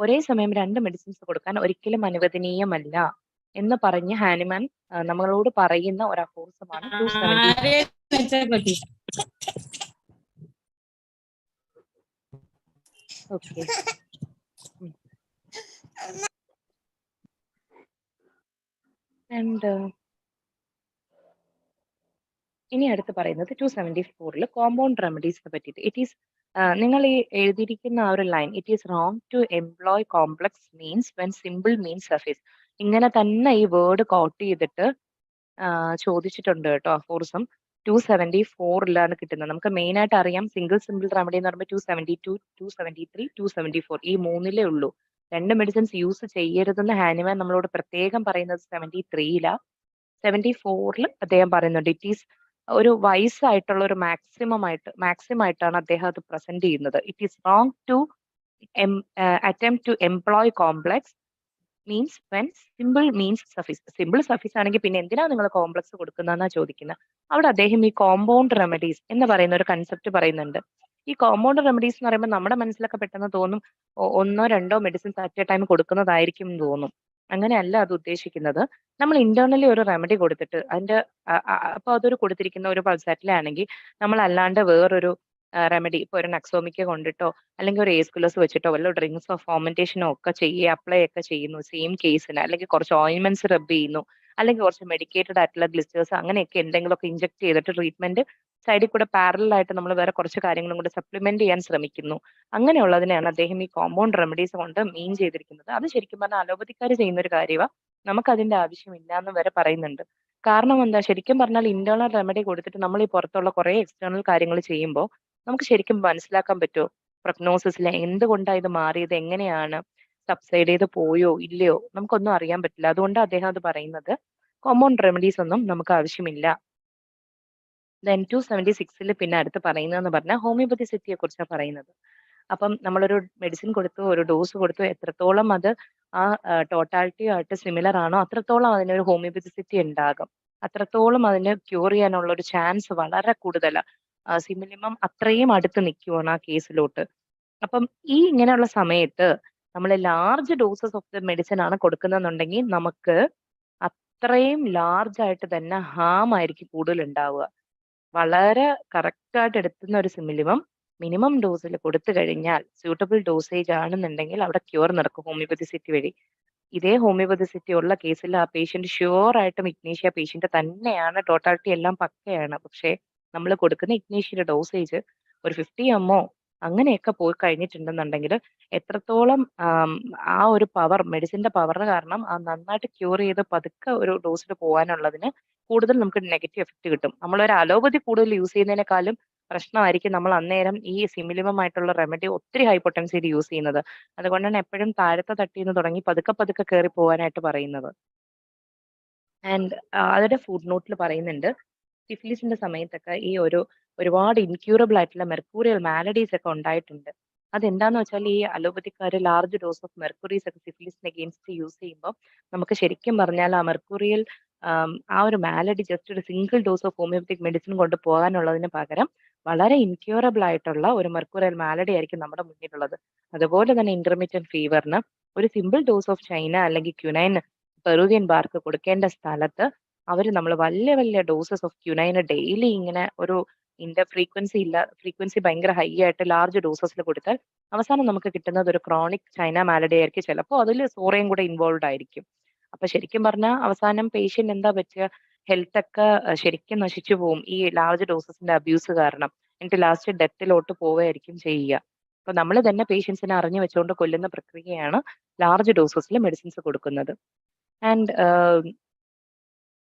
ഒരേ സമയം 2 മെഡിസിൻസ് കൊടുക്കാൻ ഒരിക്കലും അനുവദനീയമല്ല എന്ന് പറഞ്ഞ് ഹാനിമാൻ നമ്മളോട് പറയുന്ന ഒരു അഫോർസമാണ് 270. ഓക്കെ. ആൻഡ് ഇനി അടുത്ത് പറയുന്നത് 274 കോമ്പൗണ്ട് റെമഡീസിനെ പറ്റിയിട്ട്. ഇറ്റ് ഈസ് നിങ്ങൾ ഈ എഴുതിയിരിക്കുന്ന ആ ഒരു line it is wrong to employ complex means when simple means suffice. ഇങ്ങനെ തന്നെ ഈ വേർഡ് കോട്ട് ചെയ്തിട്ട് ചോദിച്ചിട്ടുണ്ട് കേട്ടോ അഫോർസം 274 കിട്ടുന്നത്. നമുക്ക് മെയിൻ ആയിട്ട് അറിയാം സിംഗിൾ സിമ്പിൾ റെമഡി എന്ന് പറയുമ്പോൾ 272, 273, 274 ഈ 3 ഉള്ളൂ. 2 മെഡിസിൻസ് യൂസ് ചെയ്യരുതെന്ന് ഹാനിമാൻ നമ്മളോട് പ്രത്യേകം പറയുന്നത് 73 74 അദ്ദേഹം പറയുന്നുണ്ട്. ഇറ്റ് ഈസ് ഒരു വൈസ് ആയിട്ടുള്ള ഒരു മാക്സിമം ആയിട്ടാണ് അദ്ദേഹം അത് പ്രസന്റ് ചെയ്യുന്നത്. It is wrong to attempt to employ complex means when simple means suffice. Simple suffice ആണെങ്കിൽ പിന്നെ എന്തിനാ നിങ്ങൾ കോംപ്ലക്സ് കൊടുക്കുന്നതെന്നാ ചോദിക്കുന്നത്. അവിടെ അദ്ദേഹം ഈ കോമ്പൗണ്ട് റെമഡീസ് എന്ന് പറയുന്ന ഒരു കൺസെപ്റ്റ് പറയുന്നുണ്ട്. ഈ കോമ്പൗണ്ട് റെമഡീസ് എന്ന് പറയുമ്പോൾ നമ്മുടെ മനസ്സിലൊക്കെ പെട്ടെന്ന് തോന്നും 1-2 മെഡിസിൻസ് അറ്റ് എ ടൈം കൊടുക്കുന്നതായിരിക്കും എന്ന് തോന്നും. അങ്ങനെയല്ല അത് ഉദ്ദേശിക്കുന്നത്. നമ്മൾ ഇന്റേർണലി ഒരു റെമഡി കൊടുത്തിട്ട് അതിന്റെ അപ്പൊ അതൊരു കൊടുത്തിരിക്കുന്ന ഒരു പൾസാറ്റിലെ ആണെങ്കിൽ നമ്മൾ അല്ലാണ്ട് വേറൊരു റെമഡി ഇപ്പൊ ഒരു നക്സോമിക്ക കൊണ്ടിട്ടോ അല്ലെങ്കിൽ ഒരു ഏസ്കുലസ് വെച്ചിട്ടോ വല്ല ഡ്രിങ്ക്സോ ഫോർമെന്റേഷനോ ഒക്കെ അപ്ലൈ ഒക്കെ ചെയ്യുന്നു സെയിം കേസിന്, അല്ലെങ്കിൽ കുറച്ച് ഓയിൻമെന്റ്സ് റബ് ചെയ്യുന്നു, അല്ലെങ്കിൽ കുറച്ച് മെഡിക്കേറ്റഡ് ആയിട്ടുള്ള ഗ്ലിസ്റ്റേഴ്സ് അങ്ങനെയൊക്കെ എന്തെങ്കിലുമൊക്കെ ഇഞ്ചെക്ട് ചെയ്തിട്ട് ട്രീറ്റ്മെന്റ് സൈഡിൽ കൂടെ പാരലൽ ആയിട്ട് നമ്മൾ വേറെ കുറച്ച് കാര്യങ്ങളും കൂടെ സപ്ലിമെന്റ് ചെയ്യാൻ ശ്രമിക്കുന്നു. അങ്ങനെയുള്ളതിനെയാണ് അദ്ദേഹം ഈ കോമ്പൗണ്ട് റെമഡീസ് കൊണ്ട് മീൻ ചെയ്തിരിക്കുന്നത്. അത് ശരിക്കും പറഞ്ഞാൽ അലോപ്പതിക്കാർ ചെയ്യുന്ന ഒരു കാര്യമാണ്. നമുക്ക് അതിന്റെ ആവശ്യമില്ല എന്ന് വരെ പറയുന്നുണ്ട്. കാരണം എന്താ, ശരിക്കും പറഞ്ഞാൽ ഇന്റേണൽ റെമഡി കൊടുത്തിട്ട് നമ്മൾ ഈ പുറത്തുള്ള കുറെ എക്സ്റ്റേണൽ കാര്യങ്ങൾ ചെയ്യുമ്പോൾ നമുക്ക് ശരിക്കും മനസ്സിലാക്കാൻ പറ്റുമോ പ്രഗ്നോസിസിൽ എന്തുകൊണ്ടാണ് ഇത് മാറിയത്, എങ്ങനെയാണ് സബ്സൈഡ് ചെയ്ത് പോയോ ഇല്ലയോ, നമുക്കൊന്നും അറിയാൻ പറ്റില്ല. അതുകൊണ്ട് അദ്ദേഹം അത് പറയുന്നത് കോമ്പൗണ്ട് റെമഡീസ് ഒന്നും നമുക്ക് ആവശ്യമില്ല. ദെൻ 276 പിന്നെ അടുത്ത് പറയുന്നതെന്ന് പറഞ്ഞാൽ ഹോമിയോപ്പതിസിറ്റിയെ കുറിച്ചാണ് പറയുന്നത്. അപ്പം നമ്മളൊരു മെഡിസിൻ കൊടുത്തു, ഒരു ഡോസ് കൊടുത്തു, എത്രത്തോളം അത് ആ ടോട്ടാലിറ്റി ആയിട്ട് സിമിലർ ആണോ അത്രത്തോളം അതിനൊരു ഹോമിയോപ്പതിസിറ്റി ഉണ്ടാകും, അത്രത്തോളം അതിന് ക്യൂർ ചെയ്യാനുള്ള ഒരു ചാൻസ് വളരെ കൂടുതലാണ്. സിമിലിമം അത്രയും അടുത്ത് നിൽക്കുവാണ് ആ കേസിലോട്ട്. അപ്പം ഈ ഇങ്ങനെയുള്ള സമയത്ത് നമ്മൾ large doses of the medicine ആണ് കൊടുക്കുന്നെന്നുണ്ടെങ്കിൽ നമുക്ക് അത്രയും ലാർജ് ആയിട്ട് തന്നെ ഹാം ആയിരിക്കും കൂടുതൽ ഉണ്ടാവുക. വളരെ കറക്റ്റ് ആയിട്ട് എടുക്കുന്ന ഒരു സിമിലിമം മിനിമം ഡോസിൽ കൊടുത്തു കഴിഞ്ഞാൽ സ്യൂട്ടബിൾ ഡോസേജ് ആണെന്നുണ്ടെങ്കിൽ അവിടെ ക്യൂർ നടക്കും ഹോമിയോപ്പതിസിറ്റി വഴി. ഇതേ ഹോമിയോപ്പതിസിറ്റി ഉള്ള കേസിൽ ആ പേഷ്യന്റ് ഷ്യൂർ ആയിട്ടും ഇഗ്നീഷ്യ പേഷ്യന്റ് തന്നെയാണ്, ടോട്ടാലിറ്റി എല്ലാം പക്കയാണ്. പക്ഷേ നമ്മൾ കൊടുക്കുന്ന ഇഗ്നീഷ്യയുടെ ഡോസേജ് ഒരു 50 ml അങ്ങനെയൊക്കെ പോയി കഴിഞ്ഞിട്ടുണ്ടെന്നുണ്ടെങ്കിൽ എത്രത്തോളം ആ ഒരു പവർ മെഡിസിന്റെ പവർ കാരണം നന്നായിട്ട് ക്യൂർ ചെയ്ത് പതുക്കെ ഒരു ഡോസിൽ പോകാനുള്ളതിന് കൂടുതൽ നമുക്ക് നെഗറ്റീവ് എഫക്റ്റ് കിട്ടും. നമ്മളൊരു അലോപ്പതി കൂടുതൽ യൂസ് ചെയ്യുന്നതിനേക്കാളും പ്രശ്നമായിരിക്കും നമ്മൾ അന്നേരം ഈ സിമിലിമം ആയിട്ടുള്ള റെമഡി ഒത്തിരി ഹൈ പൊട്ടൻസിയിൽ യൂസ് ചെയ്യുന്നത്. അതുകൊണ്ടാണ് എപ്പോഴും താഴത്തെ തട്ടിൽ നിന്ന് തുടങ്ങി പതുക്കെ പതുക്കെ കയറി പോകാനായിട്ട് പറയുന്നത്. ആൻഡ് അതിന്റെ ഫുഡ് നോട്ടിൽ പറയുന്നുണ്ട് സിഫിലിസിന്റെ സമയത്തൊക്കെ ഈ ഒരുപാട് ഇൻക്യൂറബിൾ ആയിട്ടുള്ള മെർക്കൂറിയൽ മാലഡീസ് ഒക്കെ ഉണ്ടായിട്ടുണ്ട്. അതെന്താന്ന് വെച്ചാൽ ഈ അലോപ്പതിക്കാർ ലാർജ് ഡോസ് ഓഫ് മെർക്കുറീസ് ഒക്കെ സിഫിലിസിന് അഗെയിൻസ്റ്റ് യൂസ് ചെയ്യുമ്പോൾ നമുക്ക് ശരിക്കും പറഞ്ഞാൽ ആ മെർക്കൂറിയൽ ആ ഒരു മാലഡി ജസ്റ്റ് ഒരു single dose of homeopathic medicine കൊണ്ട് പോകാനുള്ളതിന് പകരം വളരെ ഇൻക്യൂറബിൾ ആയിട്ടുള്ള ഒരു മെർക്കൂറിയൽ മാലഡി ആയിരിക്കും നമ്മുടെ മുന്നിലുള്ളത്. അതുപോലെ തന്നെ ഇന്റർമീഡിയറ്റ് ഫീവറിന് ഒരു സിമ്പിൾ ഡോസ് ഓഫ് ചൈന അല്ലെങ്കിൽ ക്യുനൈൻ പെറുവിയൻ ബാർക്ക് കൊടുക്കേണ്ട സ്ഥലത്ത് നമ്മൾ വലിയ വലിയ ഡോസസ് ഓഫ് ക്യുനൈന് ഡെയിലി ഇങ്ങനെ ഒരു ഫ്രീക്വൻസി ഭയങ്കര ഹൈ ആയിട്ട് ലാർജ് ഡോസസിൽ കൊടുത്താൽ അവസാനം നമുക്ക് കിട്ടുന്നത് ഒരു ക്രോണിക് ചൈന മാലഡി ആയിരിക്കും. ചിലപ്പോൾ അതിൽ സോറയും കൂടെ ഇൻവോൾവ് ആയിരിക്കും. അപ്പൊ ശരിക്കും പറഞ്ഞാൽ അവസാനം പേഷ്യന്റ് എന്താ പറ്റുക, ഹെൽത്ത് ഒക്കെ ശരിക്കും നശിച്ചു പോകും ഈ ലാർജ് ഡോസസിന്റെ അബ്യൂസ് കാരണം. എന്നിട്ട് ലാസ്റ്റ് ഡെത്തിലോട്ട് പോവുകയായിരിക്കും ചെയ്യുക. അപ്പൊ നമ്മൾ തന്നെ പേഷ്യൻസിനെ അറിഞ്ഞു വെച്ചുകൊണ്ട് കൊല്ലുന്ന പ്രക്രിയയാണ് ലാർജ് ഡോസസിൽ മെഡിസിൻസ് കൊടുക്കുന്നത്. ആൻഡ്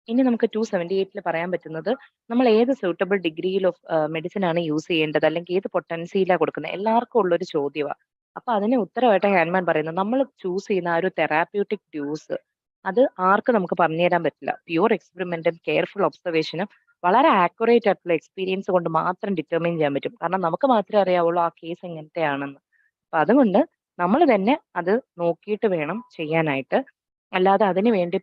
ഇനി നമുക്ക് 278 പറയാൻ പറ്റുന്നത് നമ്മൾ ഏത് സ്യൂട്ടബിൾ ഡിഗ്രിയിൽ ഓഫ് മെഡിസിൻ ആണ് യൂസ് ചെയ്യേണ്ടത്, അല്ലെങ്കിൽ ഏത് പൊട്ടൻസിയിലാണ് കൊടുക്കുന്നത്, എല്ലാവർക്കും ഉള്ളൊരു ചോദ്യമാണ്. അപ്പൊ അതിന് ഉത്തരവായിട്ട് ഹാൻഡ്മാൻ പറയുന്നത് നമ്മൾ ചൂസ് ചെയ്യുന്ന ആ ഒരു തെറാപ്യൂട്ടിക് ഡ്യൂസ് അത് ആർക്കും നമുക്ക് പറഞ്ഞു തരാൻ പറ്റില്ല. പ്യൂർ എക്സ്പെരിമെന്റും കെയർഫുൾ ഒബ്സർവേഷനും വളരെ ആക്യുറേറ്റ് ആയിട്ടുള്ള എക്സ്പീരിയൻസ് കൊണ്ട് മാത്രം ഡിറ്റർമിൻ ചെയ്യാൻ പറ്റും. കാരണം നമുക്ക് മാത്രമേ അറിയാവുള്ളൂ ആ കേസ് എങ്ങനത്തെയാണെന്ന്. അപ്പൊ അതുകൊണ്ട് നമ്മൾ തന്നെ അത് നോക്കിയിട്ട് വേണം ചെയ്യാനായിട്ട്. അല്ലാതെ അതിന് വേണ്ടി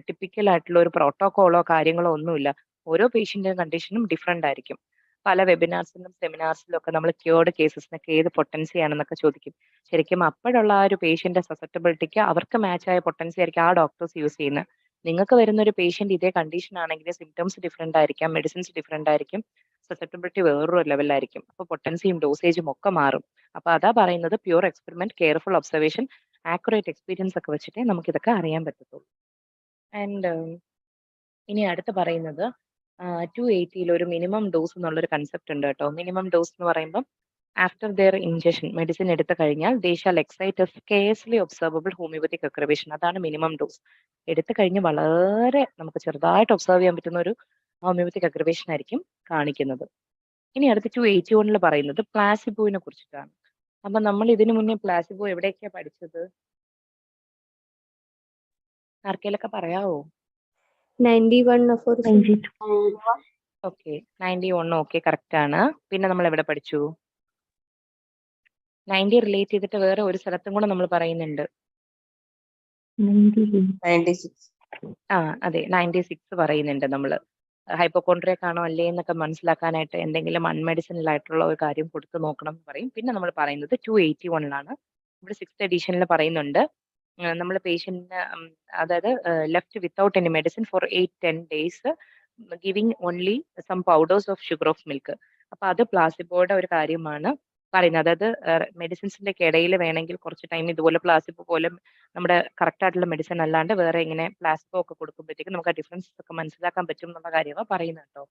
ടിപ്പിക്കൽ ആയിട്ടുള്ള ഒരു പ്രോട്ടോകോളോ കാര്യങ്ങളോ ഒന്നുമില്ല. ഓരോ പേഷ്യന്റിന്റെ കണ്ടീഷനും ഡിഫറെന്റ് ആയിരിക്കും. പല വെബിനാർസിലും സെമിനാർസിലും ഒക്കെ നമ്മൾ ക്യൂർഡ് കേസസിനൊക്കെ ഏത് പൊട്ടൻസി ആണെന്നൊക്കെ ചോദിക്കും. ശരിക്കും അപ്പോഴുള്ള ആ ഒരു പേഷ്യന്റ് സസെപ്റ്റബിലിറ്റിക്ക് അവർക്ക് മാച്ച് ആയ പൊട്ടൻസി ആയിരിക്കും ആ ഡോക്ടേഴ്സ് യൂസ് ചെയ്യുന്നത്. നിങ്ങൾക്ക് വരുന്ന ഒരു പേഷ്യന്റ് ഇതേ കണ്ടീഷൻ ആണെങ്കിൽ സിംറ്റംസ് ഡിഫറെന്റ് ആയിരിക്കാം, മെഡിസിൻസ് ഡിഫറെന്റ് ആയിരിക്കും, സസെപ്റ്റബിലിറ്റി വേറൊരു ലെവലായിരിക്കും. അപ്പോൾ പൊട്ടൻസിയും ഡോസേജും ഒക്കെ മാറും. അപ്പൊ അതാ പറയുന്നത് pure experiment, careful observation, accurate experience ഒക്കെ വെച്ചിട്ടേ നമുക്ക് ഇതൊക്കെ അറിയാൻ പറ്റത്തുള്ളൂ. ആൻഡ് ഇനി അടുത്ത് പറയുന്നത് 280 ഒരു മിനിമം ഡോസ് എന്നുള്ളൊരു കൺസെപ്റ്റ് ഉണ്ട് കേട്ടോ. മിനിമം ഡോസ് എന്ന് പറയുമ്പോൾ ആഫ്റ്റർ ദെയർ ഇഞ്ചക്ഷൻ മെഡിസിൻ എടുത്തു കഴിഞ്ഞാൽ they shall excite scarcely observable homoeopathic aggravation. അതാണ് മിനിമം ഡോസ്. എടുത്തു കഴിഞ്ഞ് വളരെ നമുക്ക് ചെറുതായിട്ട് ഒബ്സർവ് ചെയ്യാൻ പറ്റുന്ന ഒരു ഹോമിയോപ്പത്തിക് അക്രവേഷൻ ആയിരിക്കും കാണിക്കുന്നത്. ഇനി അടുത്ത് 281 പറയുന്നത് പ്ലാസിബോയിനെ കുറിച്ചിട്ടാണ്. അപ്പൊ നമ്മൾ ഇതിനു മുന്നേ പ്ലാസിബോ എവിടെയൊക്കെയാ പഠിച്ചത്? ആർക്കേലൊക്കെ പറയാവോ? 91 ഓക്കെ, 91 ഓക്കെ, കറക്റ്റ് ആണ്. പിന്നെ നമ്മൾ എവിടെ പഠിച്ചു? 90 റിലേറ്റ് ചെയ്തിട്ട് വേറെ ഒരു സ്ഥലത്തും കൂടെ നമ്മൾ പറയുന്നുണ്ട്. 96. അതെ, 96 പറയുന്നുണ്ട് നമ്മള്. ഹൈപ്പോകോൺട്രിയക് ആണോ അല്ലേ എന്നൊക്കെ മനസ്സിലാക്കാനായിട്ട് എന്തെങ്കിലും അൺമെഡിസിനൽ ആയിട്ടുള്ള ഒരു കാര്യം കൊടുത്തു നോക്കണം എന്ന് പറയും. പിന്നെ നമ്മൾ പറയുന്നത് 281 ഇവിടെ 6th എഡിഷനിൽ പറയുന്നുണ്ട് നമ്മൾ പേഷ്യന്റിന് അതായത് left without any medicine for 8-10 days giving only some powders of sugar of milk. അപ്പൊ അത് പ്ലാസിബോയുടെ ഒരു കാര്യമാണ് പറയുന്നത്. അതായത് മെഡിസിൻസിന്റെ ഇടയിൽ വേണമെങ്കിൽ കുറച്ച് ടൈം ഇതുപോലെ പ്ലാസിബോ പോലെ നമ്മുടെ കറക്റ്റ് ആയിട്ടുള്ള മെഡിസിൻ അല്ലാണ്ട് വേറെ ഇങ്ങനെ പ്ലാസിബോ ഒക്കെ കൊടുക്കുമ്പോഴത്തേക്കും നമുക്ക് ആ ഡിഫറൻസ് ഒക്കെ മനസ്സിലാക്കാൻ പറ്റും എന്നുള്ള കാര്യമാണ് പറയുന്നത് കേട്ടോ.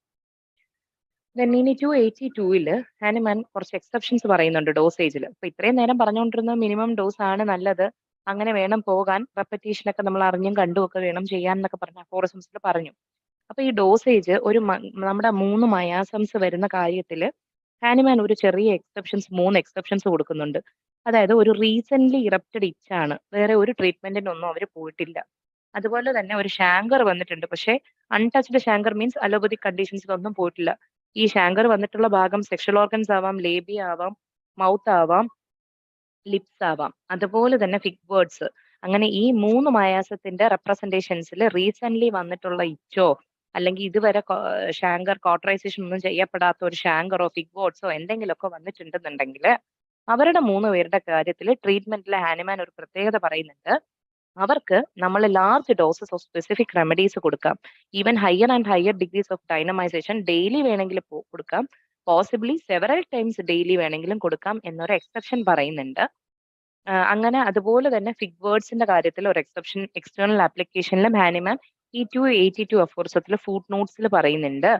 ഇനി 282 ഹാനിമാൻ കുറച്ച് എക്സെപ്ഷൻസ് പറയുന്നുണ്ട് ഡോസേജിൽ. അപ്പൊ ഇത്രയും നേരം പറഞ്ഞുകൊണ്ടിരുന്ന മിനിമം ഡോസ് ആണ് നല്ലത്, അങ്ങനെ വേണം പോകാൻ, റെപ്പറ്റീഷൻ ഒക്കെ നമ്മൾ അറിഞ്ഞും കണ്ടും ഒക്കെ വേണം ചെയ്യാൻ എന്നൊക്കെ പറഞ്ഞ അഫോറിസംസിൽ പറഞ്ഞു. അപ്പൊ ഈ ഡോസേജ് നമ്മുടെ 3 മയാസംസ് വരുന്ന കാര്യത്തില് ഹാനിമാൻ ഒരു ചെറിയ മൂന്ന് എക്സെപ്ഷൻസ് കൊടുക്കുന്നുണ്ട്. അതായത് ഒരു റീസെന്റ് ഇറപ്റ്റഡ് ഇച്ചാണ്, വേറെ ഒരു ട്രീറ്റ്മെന്റിനൊന്നും അവർ പോയിട്ടില്ല. അതുപോലെ തന്നെ ഒരു ഷാങ്കർ വന്നിട്ടുണ്ട്, പക്ഷേ അൺടച്ച്ഡ് ഷാങ്കർ മീൻസ് അലോപ്പതിക് കണ്ടീഷൻസിലൊന്നും പോയിട്ടില്ല. ഈ ഷാങ്കർ വന്നിട്ടുള്ള ഭാഗം സെക്ഷൽ ഓർഗൻസ് ആവാം, ലേബിയ ആവാം, മൗത്ത് ആവാം, ലിപ്സ് ആവാം, അതുപോലെ തന്നെ ഫിക് വേർഡ്സ്. അങ്ങനെ ഈ 3 മയാസത്തിന്റെ റെപ്രസെന്റേഷൻസിൽ റീസെന്റ് വന്നിട്ടുള്ള ഇച്ചോ അല്ലെങ്കിൽ ഇതുവരെ ഷാങ്കർ കോട്ടറൈസേഷൻ ഒന്നും ചെയ്യപ്പെടാത്ത ഒരു ഷാങ്കറോ ഫിക് വേർഡ്സോ എന്തെങ്കിലുമൊക്കെ വന്നിട്ടുണ്ടെന്നുണ്ടെങ്കിൽ അവരുടെ 3 പേരുടെ കാര്യത്തിൽ ട്രീറ്റ്മെന്റിലെ ഹാനിമാൻ ഒരു പ്രത്യേകത പറയുന്നുണ്ട്. അവർക്ക് നമ്മൾ large doses of specific remedies കൊടുക്കാം. Even higher and higher degrees of dynamization daily വേണമെങ്കിൽ കൊടുക്കാം, പോസിബിളി സെവറൽ ടൈംസ് ഡെയിലി വേണമെങ്കിലും കൊടുക്കാം എന്നൊരു എക്സെപ്ഷൻ പറയുന്നുണ്ട്. അങ്ങനെ അതുപോലെ തന്നെ ഫിക് വേർഡ്സിന്റെ കാര്യത്തിൽ ഒരു എക്സെപ്ഷൻ എക്സ്റ്റേണൽ ആപ്ലിക്കേഷനിലും ഹാനിമാൻ ഈ 282 അഫോർസത്തിൽ ഫുഡ് നോട്ട്സിൽ പറയുന്നുണ്ട്.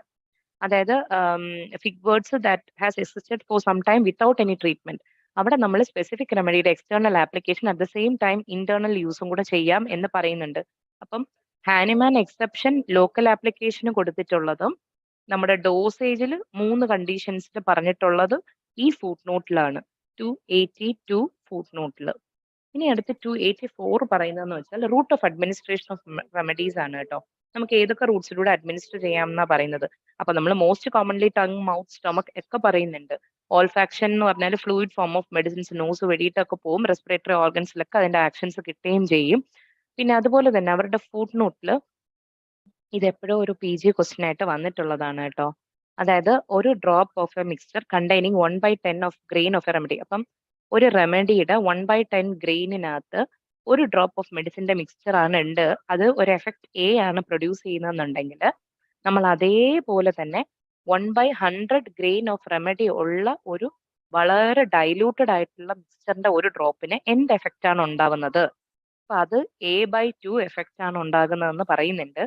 അതായത് fig warts that has existed for some time without any treatment. അവിടെ നമ്മൾ സ്പെസിഫിക് റെമഡിയുടെ external application at the same time internal യൂസും കൂടെ ചെയ്യാം എന്ന് പറയുന്നുണ്ട്. അപ്പം ഹാനിമാൻ എക്സെപ്ഷൻ ലോക്കൽ ആപ്ലിക്കേഷന് കൊടുത്തിട്ടുള്ളതും നമ്മുടെ ഡോസേജിൽ 3 കണ്ടീഷൻസിൽ പറഞ്ഞിട്ടുള്ളത് ഈ ഫുട് നോട്ടിലാണ്, 282 ഫുട് നോട്ടിൽ. ഇനി അടുത്ത് 284 പറയുന്നതെന്ന് വെച്ചാൽ route of administration of remedies ആണ് കേട്ടോ. നമുക്ക് ഏതൊക്കെ റൂട്ട്സിലൂടെ അഡ്മിനിസ്റ്റർ ചെയ്യാം എന്നാ പറയുന്നത്. അപ്പൊ നമ്മൾ most commonly tongue, mouth, stomach ഒക്കെ പറയുന്നുണ്ട്. ഓൾഫാക്ഷൻ എന്ന് പറഞ്ഞാൽ fluid form of medicines nose വഴിയിട്ടൊക്കെ പോകും. റെസ്പിറേറ്ററി ഓർഗൻസിലൊക്കെ അതിന്റെ ആക്ഷൻസ് കിട്ടുകയും ചെയ്യും. പിന്നെ അതുപോലെ തന്നെ അവരുടെ ഫുട് നോട്ടിൽ ഇത് എപ്പോഴും ഒരു PG ക്വസ്റ്റ്യൻ ആയിട്ട് വന്നിട്ടുള്ളതാണ് കേട്ടോ. അതായത് ഒരു drop of A mixture containing 1/10 of grain of A remedy. അപ്പം ഒരു റെമഡിയുടെ 1/10 ഗ്രെയിനിനകത്ത് ഒരു ഡ്രോപ്പ് ഓഫ് മെഡിസിന്റെ മിക്സ്ചർ ആണ് ഉണ്ട്, അത് ഒരു എഫക്ട് A ആണ് പ്രൊഡ്യൂസ് ചെയ്യുന്നതെന്നുണ്ടെങ്കിൽ നമ്മൾ അതേപോലെ തന്നെ 1/100 ഗ്രെയിൻ ഓഫ് റെമഡി ഉള്ള ഒരു വളരെ ഡൈലൂട്ടഡ് ആയിട്ടുള്ള മിക്സ്ചറിന്റെ ഒരു ഡ്രോപ്പിന് എന്ത് എഫക്റ്റ് ആണ് ഉണ്ടാവുന്നത്. അപ്പൊ അത് A/2 എഫക്റ്റ് ആണ് ഉണ്ടാകുന്നതെന്ന് പറയുന്നുണ്ട്.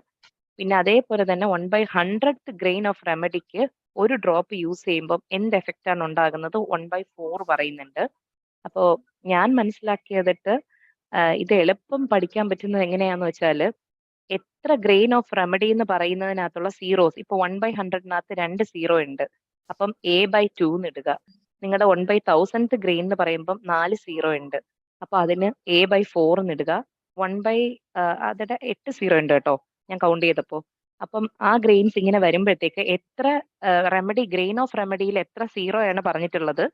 പിന്നെ അതേപോലെ തന്നെ 1/100th ഗ്രെയിൻ ഓഫ് റെമഡിക്ക് ഒരു ഡ്രോപ്പ് യൂസ് ചെയ്യുമ്പോൾ എന്ത് എഫക്റ്റ് ആണ് ഉണ്ടാകുന്നത് 1/4 പറയുന്നുണ്ട്. അപ്പോ ഞാൻ മനസ്സിലാക്കിയതിട്ട് ഇത് എളുപ്പം പഠിക്കാൻ പറ്റുന്നത് എങ്ങനെയാന്ന് വെച്ചാൽ എത്ര ഗ്രെയിൻ ഓഫ് റെമഡി എന്ന് പറയുന്നതിനകത്തുള്ള സീറോസ്, ഇപ്പൊ 1/100നകത്ത് 2 സീറോ ഉണ്ട്, അപ്പം A/2 ഇടുക. നിങ്ങളുടെ 1/1000th ഗ്രെയിൻ എന്ന് പറയുമ്പം 4 സീറോ ഉണ്ട്, അപ്പൊ അതിന് A/4 ഇടുക. അതിന്റെ 8 സീറോ ഉണ്ട് കേട്ടോ ഞാൻ കൗണ്ട് ചെയ്തപ്പോ. അപ്പം ആ ഗ്രെയിൻസ് ഇങ്ങനെ വരുമ്പോഴത്തേക്ക് എത്ര റെമഡി, ഗ്രെയിൻ ഓഫ് റെമഡിയിൽ എത്ര സീറോ ആണ് പറഞ്ഞിട്ടുള്ളത്,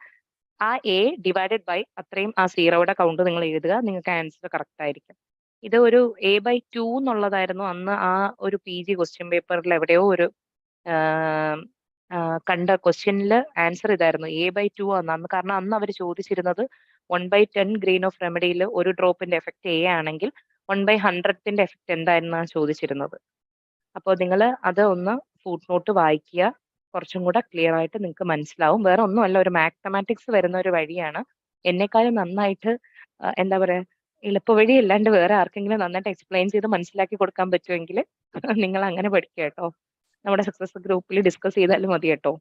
ആ A ഡിവൈഡഡ് ബൈ അത്രയും ആ സീറോയുടെ കൗണ്ട് നിങ്ങൾ എഴുതുക, നിങ്ങൾക്ക് ആൻസർ കറക്റ്റ് ആയിരിക്കും. ഇത് ഒരു A/2 എന്നുള്ളതായിരുന്നു അന്ന് ആ ഒരു PG ക്വസ്റ്റ്യൻ പേപ്പറിൽ എവിടെയോ ഒരു കണ്ട ക്വസ്റ്റ്യനിൽ ആൻസർ ഇതായിരുന്നു, A/2 ആണ് അന്ന്. കാരണം അന്ന് അവർ ചോദിച്ചിരുന്നത് 1/10 ഗ്രെയിൻ ഓഫ് റെമഡിയിൽ ഒരു ഡ്രോപ്പിന്റെ എഫക്ട് A ആണെങ്കിൽ 1/100ത്തിന്റെ എഫക്ട് എന്തായിരുന്നാണ് ചോദിച്ചിരുന്നത്. അപ്പോൾ നിങ്ങൾ അത് ഒന്ന് ഫുട് നോട്ട് വായിക്കുക, കുറച്ചും കൂടെ ക്ലിയർ ആയിട്ട് നിങ്ങൾക്ക് മനസ്സിലാവും. വേറെ ഒന്നുമല്ല, ഒരു മാത്തമാറ്റിക്സ് വരുന്ന ഒരു വഴിയാണ്. എന്നെക്കാളും നന്നായിട്ട് എന്താ പറയാ, എളുപ്പവഴി അല്ലാണ്ട് വേറെ ആർക്കെങ്കിലും നന്നായിട്ട് എക്സ്പ്ലെയിൻ ചെയ്ത് മനസ്സിലാക്കി കൊടുക്കാൻ പറ്റുമെങ്കിൽ നിങ്ങൾ അങ്ങനെ പഠിക്കുക കേട്ടോ. നമ്മുടെ സക്സസ് ഗ്രൂപ്പിൽ ഡിസ്കസ് ചെയ്താലും മതി കേട്ടോ.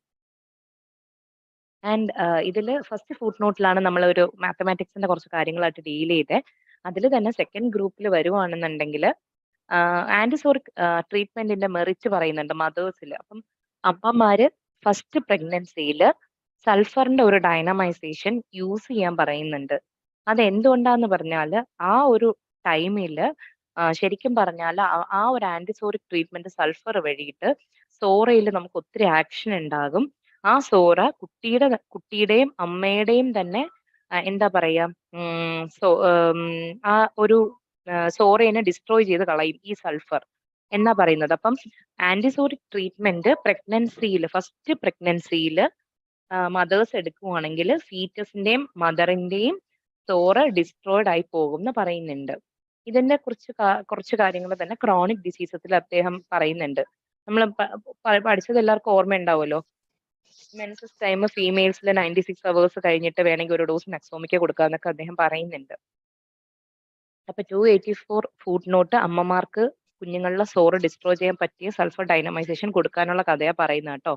ആൻഡ് ഇതിൽ ഫസ്റ്റ് ഫുട് നോട്ടിലാണ് നമ്മൾ ഒരു മാത്തമാറ്റിക്സിന്റെ കുറച്ച് കാര്യങ്ങളായിട്ട് ഡീൽ ചെയ്തേ. അതിൽ തന്നെ സെക്കൻഡ് ഗ്രൂപ്പിൽ വരുവാണെന്നുണ്ടെങ്കിൽ ആന്റിസോറിക് ട്രീറ്റ്മെന്റിന്റെ മെറിറ്റ് പറയുന്നുണ്ട് മദേഴ്സിൽ. അപ്പം അമ്മമാര് ഫസ്റ്റ് പ്രഗ്നൻസിയിൽ സൾഫറിന്റെ ഒരു ഡൈനമൈസേഷൻ യൂസ് ചെയ്യാൻ പറയുന്നുണ്ട്. അത് എന്തുകൊണ്ടാന്ന് പറഞ്ഞാൽ ആ ഒരു ടൈമിൽ ശരിക്കും പറഞ്ഞാൽ ആ ഒരു ആന്റിസോറിക് ട്രീറ്റ്മെന്റ് സൾഫർ വഴിയിട്ട് സോറയിൽ നമുക്ക് ഒത്തിരി ആക്ഷൻ ഉണ്ടാകും. ആ സോറ കുട്ടിയുടെയും അമ്മയുടെയും തന്നെ എന്താ പറയാ, ആ ഒരു സോറയെ ഡിസ്ട്രോയ് ചെയ്ത് കളയും ഈ സൾഫർ എന്നാ പറയുന്നത്. അപ്പം ആന്റിസോറിക് ട്രീറ്റ്മെന്റ് പ്രഗ്നൻസിയിൽ, ഫസ്റ്റ് പ്രഗ്നൻസിയിൽ മദേഴ്സ് എടുക്കുവാണെങ്കിൽ ഫീറ്റസിന്റെയും മദറിന്റെയും സോറ ഡിസ്ട്രോയിഡ് ആയി പോകും എന്ന് പറയുന്നുണ്ട്. ഇതിന്റെ കുറച്ച് കാര്യങ്ങൾ തന്നെ ക്രോണിക് ഡിസീസസിൽ അദ്ദേഹം പറയുന്നുണ്ട്. നമ്മൾ പഠിച്ചത് എല്ലാവർക്കും ഓർമ്മ ഉണ്ടാവുമല്ലോ. മെൻസസ് ടൈം ഫീമെയിൽസിൽ 96 hours കഴിഞ്ഞിട്ട് വേണമെങ്കിൽ ഒരു ഡോസ് നെക്സോമിക്ക കൊടുക്കാന്നൊക്കെ അദ്ദേഹം പറയുന്നുണ്ട്. അപ്പൊ 284 ഫുട് നോട്ട് അമ്മമാർക്ക് കുഞ്ഞുങ്ങളുടെ സോറ് ഡിസ്ട്രോയ് ചെയ്യാൻ പറ്റിയ സൾഫർ ഡൈനമൈസേഷൻ കൊടുക്കാനുള്ള കഥയാ പറയുന്നത് കേട്ടോ.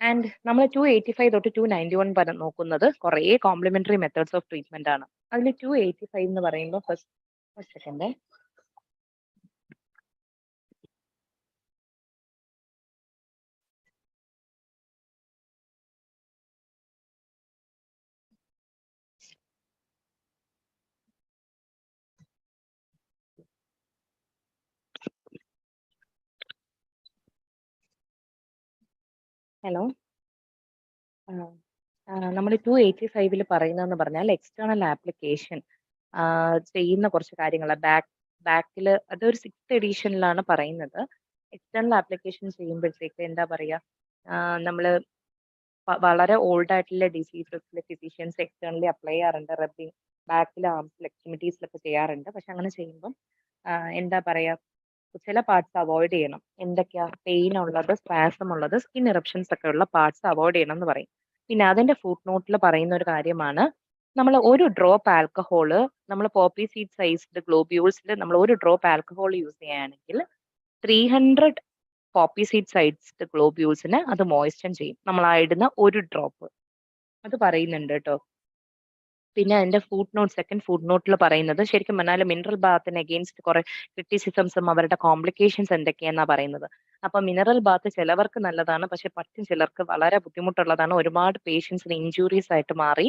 ആൻഡ് നമ്മൾ 285 തൊട്ട് 291 വരെ നോക്കുന്നത് കുറേ കോംപ്ലിമെന്ററി മെത്തേഡ്സ് ഓഫ് ട്രീറ്റ്മെന്റ് ആണ്. അതിൽ 285 എന്ന് പറയുമ്പോൾ ഫസ്റ്റ് സെക്കൻഡ് ഹലോ, നമ്മൾ 285 പറയുന്നതെന്ന് പറഞ്ഞാൽ എക്സ്റ്റേണൽ ആപ്ലിക്കേഷൻ ചെയ്യുന്ന കുറച്ച് കാര്യങ്ങളാണ്. ബാക്കിൽ അതൊരു 6th എഡിഷനിലാണ് പറയുന്നത്. എക്സ്റ്റേണൽ ആപ്ലിക്കേഷൻ ചെയ്യുമ്പോഴത്തേക്ക് എന്താ പറയാ, നമ്മൾ വളരെ ഓൾഡ് ആയിട്ടുള്ള ഡിസീസസിൽ ഫിസിഷ്യൻസ് എക്സ്റ്റേണലി അപ്ലൈ ചെയ്യാറുണ്ട്. റബ്ബിങ് ബാക്കിൽ, ആംസിൽ, എക്സ്ട്രിമിറ്റീസിലൊക്കെ ചെയ്യാറുണ്ട്. പക്ഷെ അങ്ങനെ ചെയ്യുമ്പം എന്താ പറയാ, ചില പാർട്സ് അവോയ്ഡ് ചെയ്യണം. എന്തൊക്കെയാ, പെയിൻ ഉള്ളത്, സ്പാസം ഉള്ളത്, സ്കിൻ ഇറപ്ഷൻസ് ഒക്കെ ഉള്ള പാർട്സ് അവോയ്ഡ് ചെയ്യണം എന്ന് പറയും. പിന്നെ അതിന്റെ ഫുട് നോട്ടിൽ പറയുന്ന ഒരു കാര്യമാണ്, നമ്മൾ ഒരു ഡ്രോപ്പ് ആൽക്കഹോള്, നമ്മൾ പോപ്പി സീഡ് സൈസ്ഡ് ഗ്ലോബ്യൂൾസിൽ നമ്മൾ ഒരു ഡ്രോപ്പ് ആൽക്കഹോൾ യൂസ് ചെയ്യുകയാണെങ്കിൽ 300 പോപ്പി സീഡ് സൈഡ്സ് ഗ്ലോബ്യൂൾസിനെ അത് മോയ്സ്റ്റൻ ചെയ്യും. നമ്മൾ ആ ഇടുന്ന ഒരു ഡ്രോപ്പ്. അത് പറയുന്നുണ്ട് കേട്ടോ. പിന്നെ അതിന്റെ സെക്കൻഡ് ഫുഡ് നോട്ടിൽ പറയുന്നത് ശരിക്കും പറഞ്ഞാൽ മിനറൽ ബാത്തിന് അഗെയിൻസ്റ്റ് കുറെ ക്രിറ്റിസിസംസും അവരുടെ കോംപ്ലിക്കേഷൻസ് എന്തൊക്കെയാന്നാ പറയുന്നത്. അപ്പൊ മിനറൽ ബാത്ത് ചിലവർക്ക് നല്ലതാണ്, പക്ഷെ മറ്റും ചിലർക്ക് വളരെ ബുദ്ധിമുട്ടുള്ളതാണ്. ഒരുപാട് പേഷ്യൻസിന് ഇഞ്ചുറീസ് ആയിട്ട് മാറി.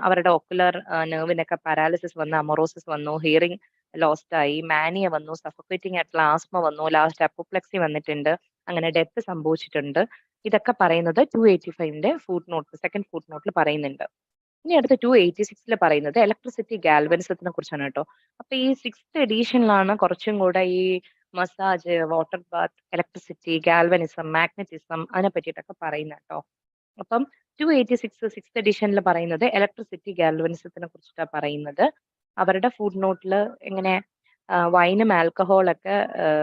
അവരുടെ ഒക്കുലർ നെർവിനൊക്കെ പാരാലിസിസ് വന്നു, അമോറോസിസ് വന്നു, ഹിയറിംഗ് ലോസ്റ്റ് ആയി, മാനിയ വന്നു, സഫോക്കേറ്റിംഗ് ആയിട്ടുള്ള ആസ്മ വന്നു, ലാസ്റ്റ് അപ്പോപ്ലെക്സി വന്നിട്ടുണ്ട്, അങ്ങനെ ഡെത്ത് സംഭവിച്ചിട്ടുണ്ട്. ഇതൊക്കെ പറയുന്നത് 285ന്റെ സെക്കൻഡ് ഫുഡ് നോട്ടിൽ പറയുന്നുണ്ട്. ഇനി അടുത്ത 286 പറയുന്നത് ഇലക്ട്രിസിറ്റി ഗാൽവനിസത്തിനെ കുറിച്ചാണ് കേട്ടോ. അപ്പൊ ഈ 6th എഡീഷനിലാണ് കുറച്ചും കൂടെ ഈ massage, water bath, electricity, galvanism, magnetism അതിനെ പറ്റിയിട്ടൊക്കെ പറയുന്നത് കേട്ടോ. അപ്പം 286 6th എഡീഷനിൽ പറയുന്നത് ഇലക്ട്രിസിറ്റി ഗാൽവനിസത്തിനെ കുറിച്ചിട്ടാണ് പറയുന്നത്. അവരുടെ ഫുഡ് നോട്ടിൽ ഇങ്ങനെ വൈനും ആൽക്കഹോളൊക്കെ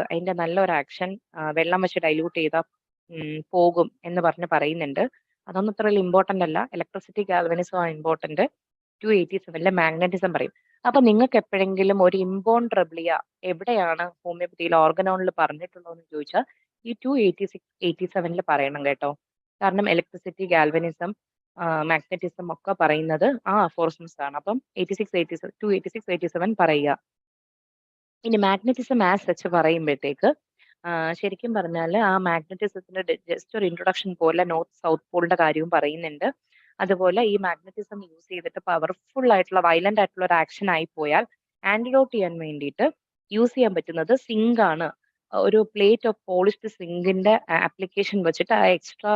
അതിന്റെ നല്ലൊരു ആക്ഷൻ വെള്ളം വെച്ച് ഡൈല്യൂട്ട് ചെയ്താൽ പോകും എന്ന് പറയുന്നുണ്ട്. അതൊന്നും ഇത്ര ഇമ്പോർട്ടന്റ് അല്ല. ഇലക്ട്രിസിറ്റി ഗാൽവനിസം ആണ് ഇമ്പോർട്ടന്റ്. 287 മാഗ്നറ്റിസം പറയും. അപ്പൊ നിങ്ങൾക്ക് എപ്പോഴെങ്കിലും ഒരു ഇമ്പോൺ ട്രബിളിയ എവിടെയാണ് ഹോമിയോപ്പതിയിൽ ഓർഗനോണിൽ പറഞ്ഞിട്ടുള്ളതെന്ന് ചോദിച്ചാൽ ഈ 286 87 പറയണം കേട്ടോ. കാരണം ഇലക്ട്രിസിറ്റി, ഗാൽവനിസം, മാഗ്നറ്റിസം ഒക്കെ പറയുന്നത് ആ അഫോർസ്മസ് ആണ്. അപ്പം 286 87 പറയുക. ഇനി മാഗ്നറ്റിസം ആസ് സച്ച് പറയുമ്പോഴത്തേക്ക് ശരിക്കും പറഞ്ഞാൽ ആ മാഗ്നറ്റിസത്തിന്റെ ജസ്റ്റ് ഒരു ഇൻട്രൊഡക്ഷൻ പോലെ നോർത്ത് സൗത്ത് പോളിന്റെ കാര്യവും പറയുന്നുണ്ട്. അതുപോലെ ഈ മാഗ്നറ്റിസം യൂസ് ചെയ്തിട്ട് പവർഫുൾ ആയിട്ടുള്ള വയലന്റ് ആയിട്ടുള്ള ഒരു ആക്ഷൻ ആയി പോയാൽ ആന്റിഡോട്ട് ചെയ്യാൻ വേണ്ടിയിട്ട് യൂസ് ചെയ്യാൻ പറ്റുന്നത് സിങ്ക് ആണ്. ഒരു പ്ലേറ്റ് ഓഫ് പോളിഷ്ഡ് സിങ്കിന്റെ ആപ്ലിക്കേഷൻ വെച്ചിട്ട് ആ എക്സ്ട്രാ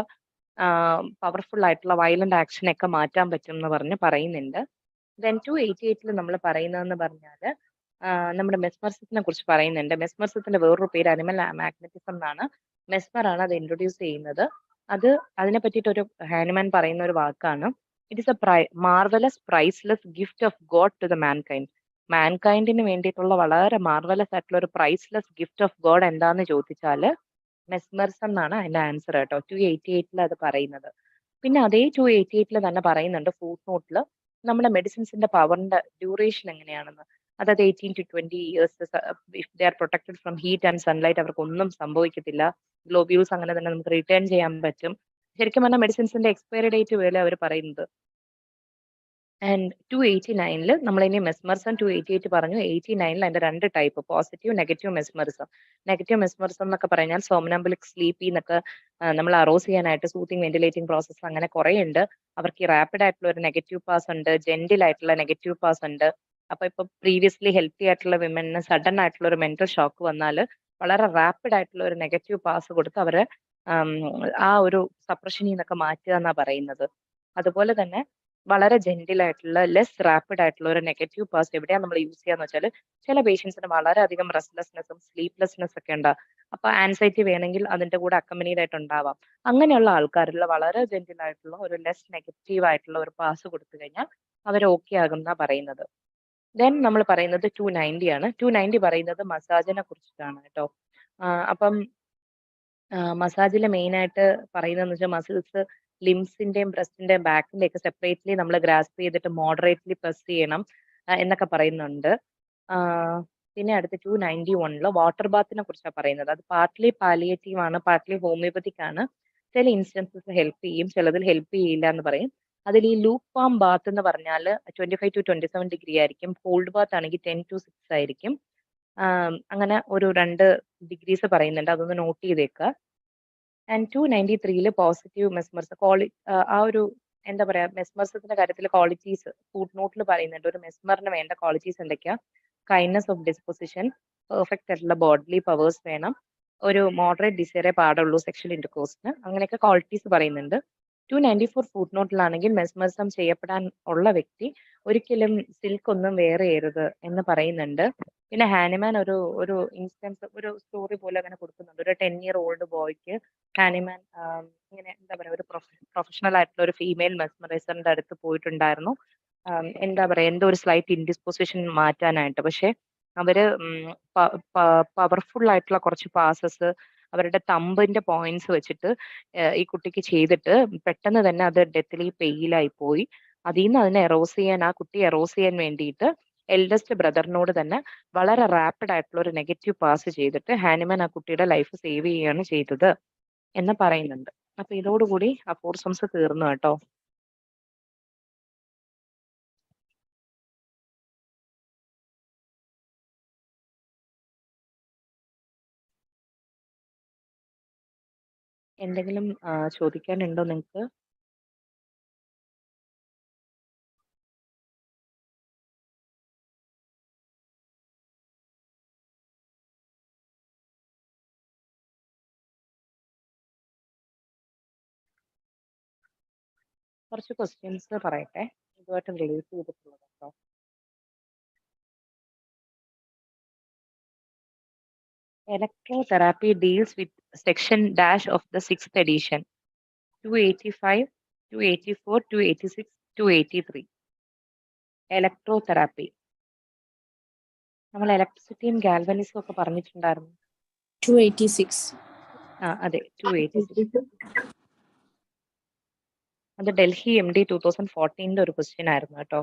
പവർഫുൾ ആയിട്ടുള്ള വയലന്റ് ആക്ഷനൊക്കെ മാറ്റാൻ പറ്റും എന്ന് പറയുന്നുണ്ട്. ദെൻ 288 നമ്മൾ പറയുന്നതെന്ന് പറഞ്ഞാൽ നമ്മുടെ മെസ്മറിസത്തിനെ കുറിച്ച് പറയുന്നുണ്ട്. മെസ്മറിസത്തിന്റെ വേറൊരു പേര് അനിമൽ മാഗ്നറ്റിസം എന്നാണ്. മെസ്മർ ആണ് അത് ഇൻട്രൊഡ്യൂസ് ചെയ്യുന്നത്. അതിനെ പറ്റിയിട്ട് ഒരു ഹാനുമാൻ പറയുന്ന ഒരു വാക്കാണ്. It is a marvellous priceless gift of God to the mankind. മാൻകൈൻഡിന് വേണ്ടിയിട്ടുള്ള വളരെ മാർവലസ് ആയിട്ടുള്ള ഒരു പ്രൈസ്ലെസ് ഗിഫ്റ്റ് ഓഫ് ഗോഡ് എന്താന്ന് ചോദിച്ചാൽ മെസ്മറിസം എന്നാണ് അതിന്റെ ആൻസർ കേട്ടോ. 288 അത് പറയുന്നത്. പിന്നെ അതേ 288 തന്നെ പറയുന്നുണ്ട് ഫുഡ് നോട്ടിൽ നമ്മുടെ മെഡിസിൻസിന്റെ പവറിന്റെ ഡ്യൂറേഷൻ എങ്ങനെയാണെന്ന്. അതായത് 18 to 20 years if they are protected from heat and sunlight അവർക്ക് ഒന്നും സംഭവിക്കത്തില്ല. ഗ്ലോബ്യൂൾസ് അങ്ങനെ തന്നെ നമുക്ക് റിട്ടേൺ ചെയ്യാൻ പറ്റും. ശരിക്കും പറഞ്ഞാൽ മെഡിസിൻസിന്റെ എക്സ്പയറി ഡേറ്റ് പോലെ അവർ പറയുന്നത്. ആൻഡ് 289 നമ്മളിനി മെസ്മറിസം 288 പറഞ്ഞു. 89 അതിന്റെ 2 type, positive, negative mesmerism. Negative mesmerism എന്നൊക്കെ പറഞ്ഞാൽ സോംനംബുലിക് സ്ലീപ്പി എന്നൊക്കെ നമ്മൾ അറോസ് ചെയ്യാനായിട്ട് സൂത്തിങ് വെന്റിലേറ്റിംഗ് പ്രോസസ്സ് അങ്ങനെ കുറെ ഉണ്ട്. അവർക്ക് ഈ റാപ്പിഡ് ആയിട്ടുള്ള ഒരു നെഗറ്റീവ് പാസ് ഉണ്ട്, ജെന്റിൽ ആയിട്ടുള്ള നെഗറ്റീവ് പാസ് ഉണ്ട്. അപ്പൊ ഇപ്പൊ പ്രീവിയസ്ലി ഹെൽത്തി ആയിട്ടുള്ള വിമന് സഡൻ ആയിട്ടുള്ള ഒരു മെന്റൽ ഷോക്ക് വന്നാൽ വളരെ റാപ്പിഡ് ആയിട്ടുള്ള ഒരു നെഗറ്റീവ് പാസ് കൊടുത്ത് അവരെ ആ ഒരു സപ്രഷനിൽ നിന്നൊക്കെ മാറ്റുക എന്നാ പറയുന്നത്. അതുപോലെ തന്നെ വളരെ ജെന്റിൽ ആയിട്ടുള്ള ലെസ് റാപ്പിഡ് ആയിട്ടുള്ള ഒരു നെഗറ്റീവ് പാസ് എവിടെയാണ് നമ്മൾ യൂസ് ചെയ്യാന്ന് വെച്ചാൽ ചില പേഷ്യൻസിന് വളരെയധികം റെസ്റ്റ്ലെസ്നെസ്സും സ്ലീപ്ലെസ്നെസ് ഒക്കെ ഉണ്ടാവും. അപ്പൊ ആൻസൈറ്റി വേണമെങ്കിൽ അതിന്റെ കൂടെ അക്കമ്പനീഡ് ആയിട്ട് ഉണ്ടാവാം. അങ്ങനെയുള്ള ആൾക്കാരിൽ വളരെ ജെന്റിൽ ആയിട്ടുള്ള ഒരു ലെസ് നെഗറ്റീവ് ആയിട്ടുള്ള ഒരു പാസ് കൊടുത്തു കഴിഞ്ഞാൽ അവർ ഓക്കെ ആകും എന്നാ പറയുന്നത്. ദെൻ നമ്മൾ പറയുന്നത് 290 ആണ്. 290 പറയുന്നത് മസാജിനെ കുറിച്ചിട്ടാണ് കേട്ടോ. അപ്പം മസാജിൽ മെയിൻ ആയിട്ട് പറയുന്നതെന്ന് വെച്ചാൽ മസിൽസ് ലിംസിന്റെയും ബ്രസ്റ്റിന്റെയും ബാക്കിന്റെ ഒക്കെ സെപ്പറേറ്റ്ലി നമ്മൾ ഗ്രാസ്പ് ചെയ്തിട്ട് മോഡറേറ്റ്ലി പ്രസ് ചെയ്യണം എന്നൊക്കെ പറയുന്നുണ്ട്. പിന്നെ അടുത്ത 291 വാട്ടർ ബാത്തിനെ കുറിച്ചാണ് പറയുന്നത്. അത് പാർട്ട്ലി പാലിയേറ്റീവ് ആണ്, പാർട്ട്ലി ഹോമിയോപ്പത്തിക് ആണ്. ചില ഇൻസ്റ്റൻസസ് ഹെൽപ്പ് ചെയ്യും, ചിലതിൽ ഹെൽപ്പ് ചെയ്യില്ല എന്ന് പറയും. അതിൽ ഈ ലൂപ്പ് വാം ബാത്ത് എന്ന് പറഞ്ഞാൽ 25 to 27 ഡിഗ്രി ആയിരിക്കും. കോൾഡ് ബാത്ത് ആണെങ്കിൽ 10 to 6 ആയിരിക്കും. അങ്ങനെ ഒരു 2 ഡിഗ്രീസ് പറയുന്നുണ്ട്, അതൊന്ന് നോട്ട് ചെയ്തേക്കുക. ആൻഡ് 293 പോസിറ്റീവ് മെസ്മറിസം ആ ഒരു എന്താ പറയാ മെസ്മറിസത്തിന്റെ കാര്യത്തിൽ ക്വാളിറ്റീസ് ഫുഡ് നോട്ടിൽ പറയുന്നുണ്ട്. ഒരു മെസ്മറിന് വേണ്ട ക്വാളിറ്റീസ് എന്തൊക്കെയാ? കൈൻഡ്നെസ് ഓഫ് ഡിസ്പൊസിഷൻ, പെർഫെക്റ്റ് ആയിട്ടുള്ള ബോഡ്ലി പവേഴ്സ് വേണം, ഒരു മോഡറേറ്റ് ഡിസൈറേ പാടുള്ളൂ സെക്ഷൽ ഇന്റർകോഴ്സിന്, അങ്ങനെയൊക്കെ ക്വാളിറ്റീസ് പറയുന്നുണ്ട്. 294 ഫുഡ് നോട്ടിലാണെങ്കിൽ മെസ്മറിസം ചെയ്യപ്പെടാൻ ഉള്ള വ്യക്തി ഒരിക്കലും സിൽക്ക് ഒന്നും വെയർ ചെയ്യരുത് എന്ന് പറയുന്നുണ്ട്. പിന്നെ ഹാനിമാൻ ഒരു ഇൻസ്റ്റൻസ് ഒരു സ്റ്റോറി പോലെ അങ്ങനെ കൊടുക്കുന്നുണ്ട്. ഒരു 10 year old ബോയ്ക്ക് ഹാനിമാൻ ഇങ്ങനെ എന്താ പറയാ ഒരു പ്രൊഫഷണൽ ആയിട്ടുള്ള ഒരു ഫീമെയിൽ മെസ്മറൈസറിന്റെ അടുത്ത് പോയിട്ടുണ്ടായിരുന്നു. എന്താ പറയാ എന്തോ ഒരു സ്ലൈറ്റ് ഇൻഡിസ്പോസിഷൻ മാറ്റാനായിട്ട്. പക്ഷെ അവര് പവർഫുൾ ആയിട്ടുള്ള കുറച്ച് പാസസ് അവരുടെ തമ്പിന്റെ പോയിന്റ്സ് വെച്ചിട്ട് ഈ കുട്ടിക്ക് ചെയ്തിട്ട് പെട്ടെന്ന് തന്നെ അത് ഡെത്തിലി പെയിലായി പോയി. അതിൽ നിന്ന് അതിനെ എറോസ് ചെയ്യാൻ ആ കുട്ടി എറോസ് ചെയ്യാൻ വേണ്ടിയിട്ട് എൽഡസ്റ്റ് ബ്രദറിനോട് തന്നെ വളരെ റാപ്പിഡ് ആയിട്ടുള്ള ഒരു നെഗറ്റീവ് പാസ് ചെയ്തിട്ട് ഹാനിമാൻ ആ കുട്ടിയുടെ ലൈഫ് സേവ് ചെയ്യുകയാണ് ചെയ്തത് എന്ന് പറയുന്നുണ്ട്. അപ്പൊ ഇതോടുകൂടി അഫോർസംസ് തീർന്നു കേട്ടോ. എന്തെങ്കിലും ചോദിക്കാനുണ്ടോ നിങ്ങൾക്ക്? കുറച്ച് ക്വസ്റ്റ്യൻസ് പറയട്ടെ, ഇതുമായിട്ട് റിലേറ്റ് ചെയ്തിട്ടുള്ളത് കേട്ടോ. Electrotherapy deals with section dash of the 6th edition, 285, 284, 286, 283. Electrotherapy. നമ്മൾ ഇലക്ട്രിസിറ്റിയും ഗാൽവനിസും ഒക്കെ പറഞ്ഞിട്ടുണ്ടായിരുന്നു. 286. അതെ, 286. അത് ഡൽഹി MD 2014 ഒരു ക്വസ്റ്റ്യൻ ആയിരുന്നു കേട്ടോ.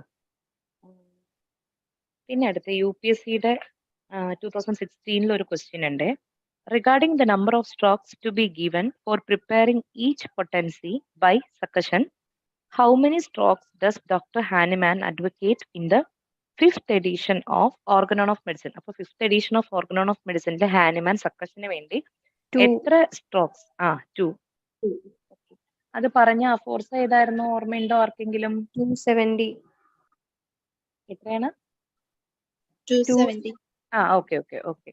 പിന്നെ അടുത്ത് UPSCയുടെ 2016 ഒരു ക്വസ്റ്റ്യൻ ഉണ്ട്. Regarding the number of strokes to be given for preparing each potency by succussion, how many strokes does doctor Hahnemann advocate in the 5th edition of Organon of medicine? അപ്പൊ 5th edition of Organon of മെഡിസിനിലെ Hahnemann സക്കഷന് വേണ്ടി എത്ര strokes? 2. അത് പറഞ്ഞ fours ഏതായിരുന്നു, ഓർമ്മയുണ്ടോ ആർക്കെങ്കിലും? 270. എത്രയാണ്? 270. ഓക്കെ.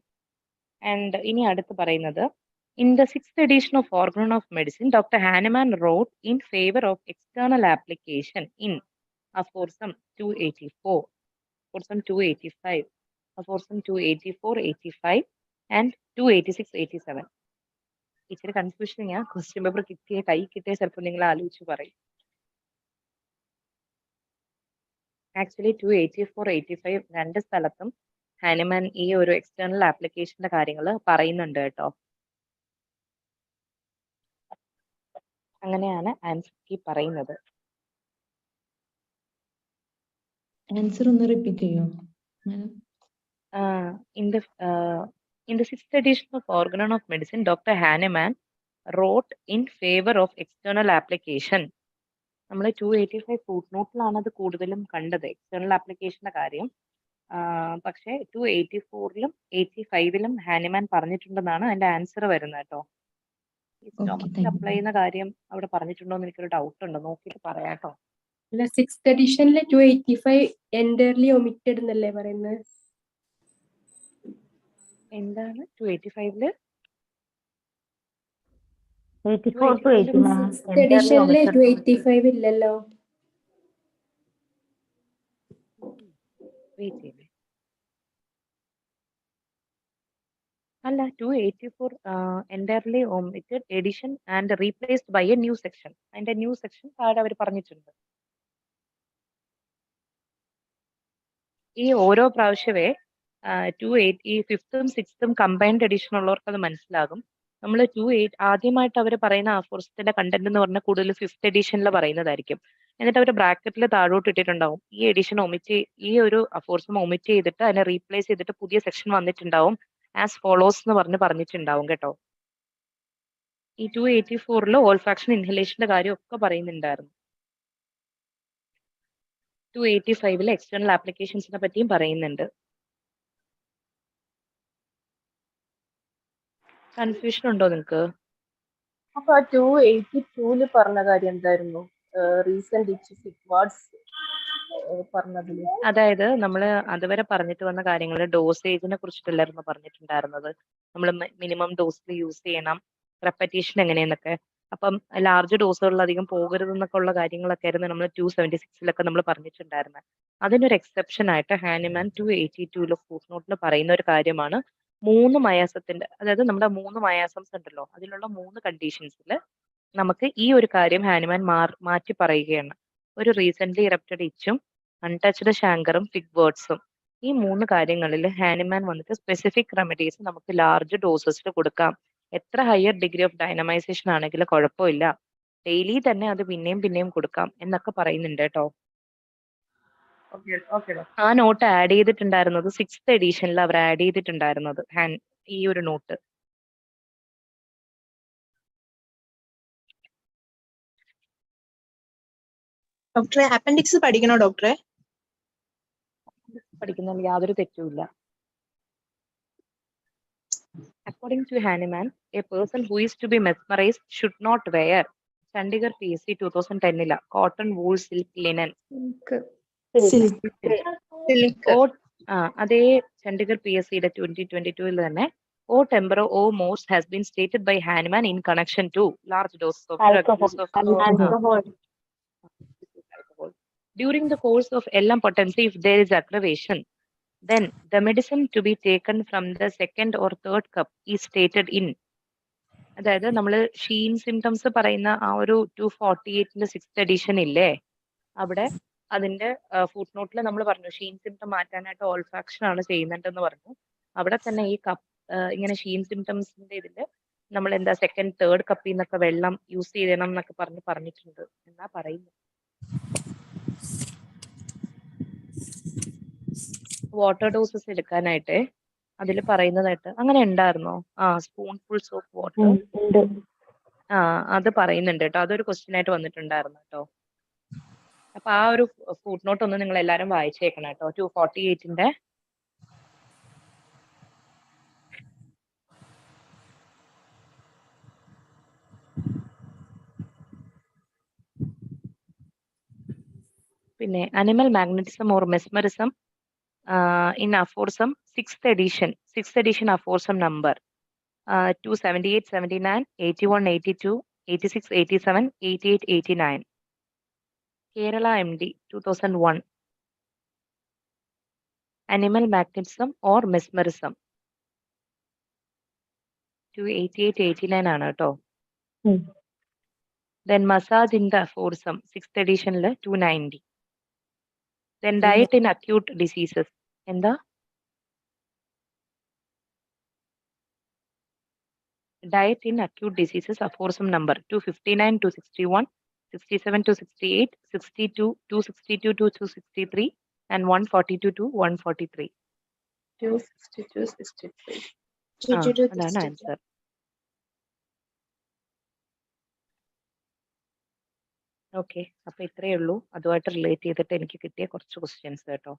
ആൻഡ് ഇനി അടുത്ത് പറയുന്നത്, in the 6th edition of Organon of medicine doctor Hahnemann wrote in favour of external application in aphorism 284, aphorism 285, aphorism 284, 85 and 286, 87. ഇച്ചിരി കൺഫ്യൂഷൻ. ഞാൻ ക്വസ്റ്റ്യൻ പേപ്പർ കൈ കിട്ടിയ ചിലപ്പോൾ നിങ്ങൾ ആലോചിച്ച് പറയും. ആക്ച്വലി 284, 85 രണ്ട് സ്ഥലത്തും ഹാനിമാൻ ഈ ഒരു എക്സ്റ്റേണൽ ആപ്ലിക്കേഷന്റെ കാര്യങ്ങൾ പറയുന്നുണ്ട് കേട്ടോ. അങ്ങനെയാണ് ആൻസർ കീ പറയുന്നത്. ആൻസർ ഒന്ന് റിപ്പീറ്റ് ചെയ്യോ? In the 6th edition of Organon of Medicine, Dr. Hahnemann wrote in favor of external application. നമ്മൾ 285 ഫുട് നോട്ടിലാണ് അത് കൂടുതലും കണ്ടത്, എക്സ്റ്റേണൽ ആപ്ലിക്കേഷന്റെ കാര്യം. പക്ഷേ 284ലും 85ലും ഹാനിമാൻ പറഞ്ഞിട്ടുണ്ടെന്നാണ് അതിന്റെ ആൻസർ വരുന്നത് കേട്ടോ. സ്റ്റൊമക്കിൽ അപ്ലൈ ചെയ്യുന്ന കാര്യം അവിടെ പറഞ്ഞിട്ടുണ്ടോ എന്ന് എനിക്കൊരു ഡൗട്ട് ഉണ്ട്, നോക്കിയിട്ട് പറയാട്ടോ. അല്ല, 6th എഡിഷനിലെ 285 എൻറ്റയർലി ഒമിറ്റഡ് എന്നല്ലേ പറയുന്നത്? എന്താണ് 285ല്? 84 to 80 ma'am. 6th എഡിഷനിലെ 285 ഇല്ലല്ലോ. വെയിറ്റ് ചെയ്യേ. അല്ല, 284 entirely omitted edition and replaced by a new section. അതിന്റെ ന്യൂ സെക്ഷൻ താഴെ അവർ പറഞ്ഞിട്ടുണ്ട്. ഈ ഓരോ പ്രാവശ്യമേ 28 ഈ 5th-ഉം 6th-ഉം കമ്പൈൻഡ് എഡിഷൻ ഉള്ളവർക്ക് അത് മനസ്സിലാകും. നമ്മൾ 28 ആദ്യമായിട്ട് അവർ പറയുന്ന അഫോർസത്തിന്റെ കണ്ടന്റ് എന്ന് പറഞ്ഞാൽ കൂടുതൽ 5th എഡിഷനിൽ പറയുന്നതായിരിക്കും. എന്നിട്ട് അവർ ബ്രാക്കറ്റിൽ താഴോട്ട് ഇട്ടിട്ടുണ്ടാവും ഈ എഡിഷൻ ഈ ഒരു അഫോർസം ഒമിറ്റ് ചെയ്തിട്ട് അതിനെ റീപ്ലേസ് ചെയ്തിട്ട് പുതിയ സെക്ഷൻ വന്നിട്ടുണ്ടാവും ആസ് ഫോളോസ് എന്ന് പറഞ്ഞിട്ടുണ്ടാവും കേട്ടോ. ഈ 284ൽ ഓൾഫാക്ഷൻ ഇൻഹലേഷന്റെ കാര്യം ഒക്കെ പറയുന്നുണ്ടായിരുന്നു. 285ൽ എക്സ്റ്റേണൽ ആപ്ലിക്കേഷൻസിനെ പറ്റിയും പറയുന്നുണ്ട്. കൺഫ്യൂഷൻ ഉണ്ടോ നിങ്ങൾക്ക്? അപ്പൊ 282 പറഞ്ഞ കാര്യം എന്തായിരുന്നു? റീസെന്റ് വാർഡ്സ് പറഞ്ഞതില്, അതായത് നമ്മൾ അതുവരെ പറഞ്ഞിട്ട് വന്ന കാര്യങ്ങൾ ഡോസേജിനെ കുറിച്ചിട്ടല്ലായിരുന്നു പറഞ്ഞിട്ടുണ്ടായിരുന്നത്. നമ്മൾ മിനിമം ഡോസിൽ യൂസ് ചെയ്യണം, റെപ്പറ്റീഷൻ എങ്ങനെയെന്നൊക്കെ. അപ്പം ലാർജ് ഡോസുകളിൽ അധികം പോകരുതെന്നൊക്കെ ഉള്ള കാര്യങ്ങളൊക്കെ ആയിരുന്നു നമ്മൾ 276ലൊക്കെ നമ്മൾ പറഞ്ഞിട്ടുണ്ടായിരുന്നത്. അതിനൊരു എക്സെപ്ഷൻ ആയിട്ട് ഹാനിമാൻ 282 ഫുട് നോട്ടിൽ പറയുന്ന ഒരു കാര്യമാണ് 3 മയാസത്തിന്റെ, അതായത് നമ്മുടെ 3 മയാസംസ് ഉണ്ടല്ലോ, അതിലുള്ള 3 കണ്ടീഷൻസിൽ നമുക്ക് ഈ ഒരു കാര്യം ഹാനിമാൻ മാറ്റി പറയുകയാണ്. ഒരു റീസെന്റ് ഇറപ്റ്റഡ് ഇച്ചും അൺടച്ച്ഡ് ഷാങ്കറും ഫിഗ് വേർഡ്സും, ഈ 3 കാര്യങ്ങളിൽ ഹാനിമാൻ വന്നിട്ട് സ്പെസിഫിക് റെമഡീസ് നമുക്ക് ലാർജ് ഡോസസിൽ കൊടുക്കാം. എത്ര ഹയർ ഡിഗ്രി ഓഫ് ഡൈനമൈസേഷൻ ആണെങ്കിലും കുഴപ്പമില്ല, ഡെയിലി തന്നെ അത് പിന്നെയും കൊടുക്കാം എന്നൊക്കെ പറയുന്നുണ്ട് കേട്ടോ. ആ നോട്ട് ആഡ് ചെയ്തിട്ടുണ്ടായിരുന്നത് 6th എഡീഷനിൽ അവർ ആഡ് ചെയ്തിട്ടുണ്ടായിരുന്നത് ഈ ഒരു നോട്ട്. ഡോക്ടറെ അപ്പൻഡിക്സ് പഠിക്കണോ ഡോക്ടറെ? പഠിക്കുന്നതിൽ യാതൊരു തെറ്റുമില്ല. According to Hahnemann, a person who is to be mesmerized should not wear Chandigarh PSC 2010 cotton, wool, silk, linen. Silk. അതേ ചണ്ഡീഗഡ് PSCയുടെ 2022 തന്നെ O tempero O mores has been stated by Hahnemann in connection to large doses of drugs of Alcohol. alcohol. During the course of LM potency, if there is aggravation, then the medicine to be taken from the second or third cup is stated in. അതായത് നമ്മൾ Sheen symptoms പറയുന്ന ആ ഒരു 248 6th edition ഇല്ലേ, അവിടെ അതിന്റെ ഫുട് നോട്ടിൽ നമ്മൾ പറഞ്ഞു ഷീൻ സിംറ്റം മാറ്റാനായിട്ട് ഓൾഫാക്ഷൻ ആണ് ചെയ്യുന്നുണ്ടെന്ന് പറഞ്ഞു. അവിടെ തന്നെ ഈ കപ്പ് ഇങ്ങനെ ഷീൻ സിംറ്റംസിന്റെ ഇതില് നമ്മൾ എന്താ സെക്കൻഡ് തേർഡ് കപ്പിൽ നിന്നൊക്കെ വെള്ളം യൂസ് ചെയ്യണം എന്നൊക്കെ പറഞ്ഞിട്ടുണ്ട് എന്നാ പറയുന്നത്. വാട്ടർ ഡോസസ് എടുക്കാനായിട്ട് അതിൽ പറയുന്നതായിട്ട് അങ്ങനെ ഉണ്ടായിരുന്നോ? സ്പൂൺഫുൾസ് ഓഫ് വാട്ടർ അത് പറയുന്നുണ്ട് കേട്ടോ. അതൊരു ക്വസ്റ്റ്യൻ ആയിട്ട് വന്നിട്ടുണ്ടായിരുന്നു കേട്ടോ. അപ്പൊ ആ ഒരു ഫുട് നോട്ട് ഒന്ന് നിങ്ങൾ എല്ലാരും വായിച്ചേക്കണം കേട്ടോ. 248ന്റെ പിന്നെ animal magnetism or mesmerism in aphorism 6th edition aphorism number 278, 79, 81, 82, 86, 87, 88, 89. Kerala MD 2001. Animal magnetism or mesmerism 288, 89 ആണ് കേട്ടോ. Then massage in the aphorism 6th edition 290. Then diet in acute diseases. എന്താ? Diet in acute diseases aphorism number 259, 261, 67 to 68, 62, 262 to 263 and 142 to 143. 262, 63. അതാണ് answer. Okay, അപ്പൊ ഇത്രയേ ഉള്ളൂ. അതുമായിട്ട് relate ചെയ്തിട്ട് എനിക്ക് കിട്ടിയ കുറച്ച് ക്വസ്റ്റ്യൻസ് കേട്ടോ.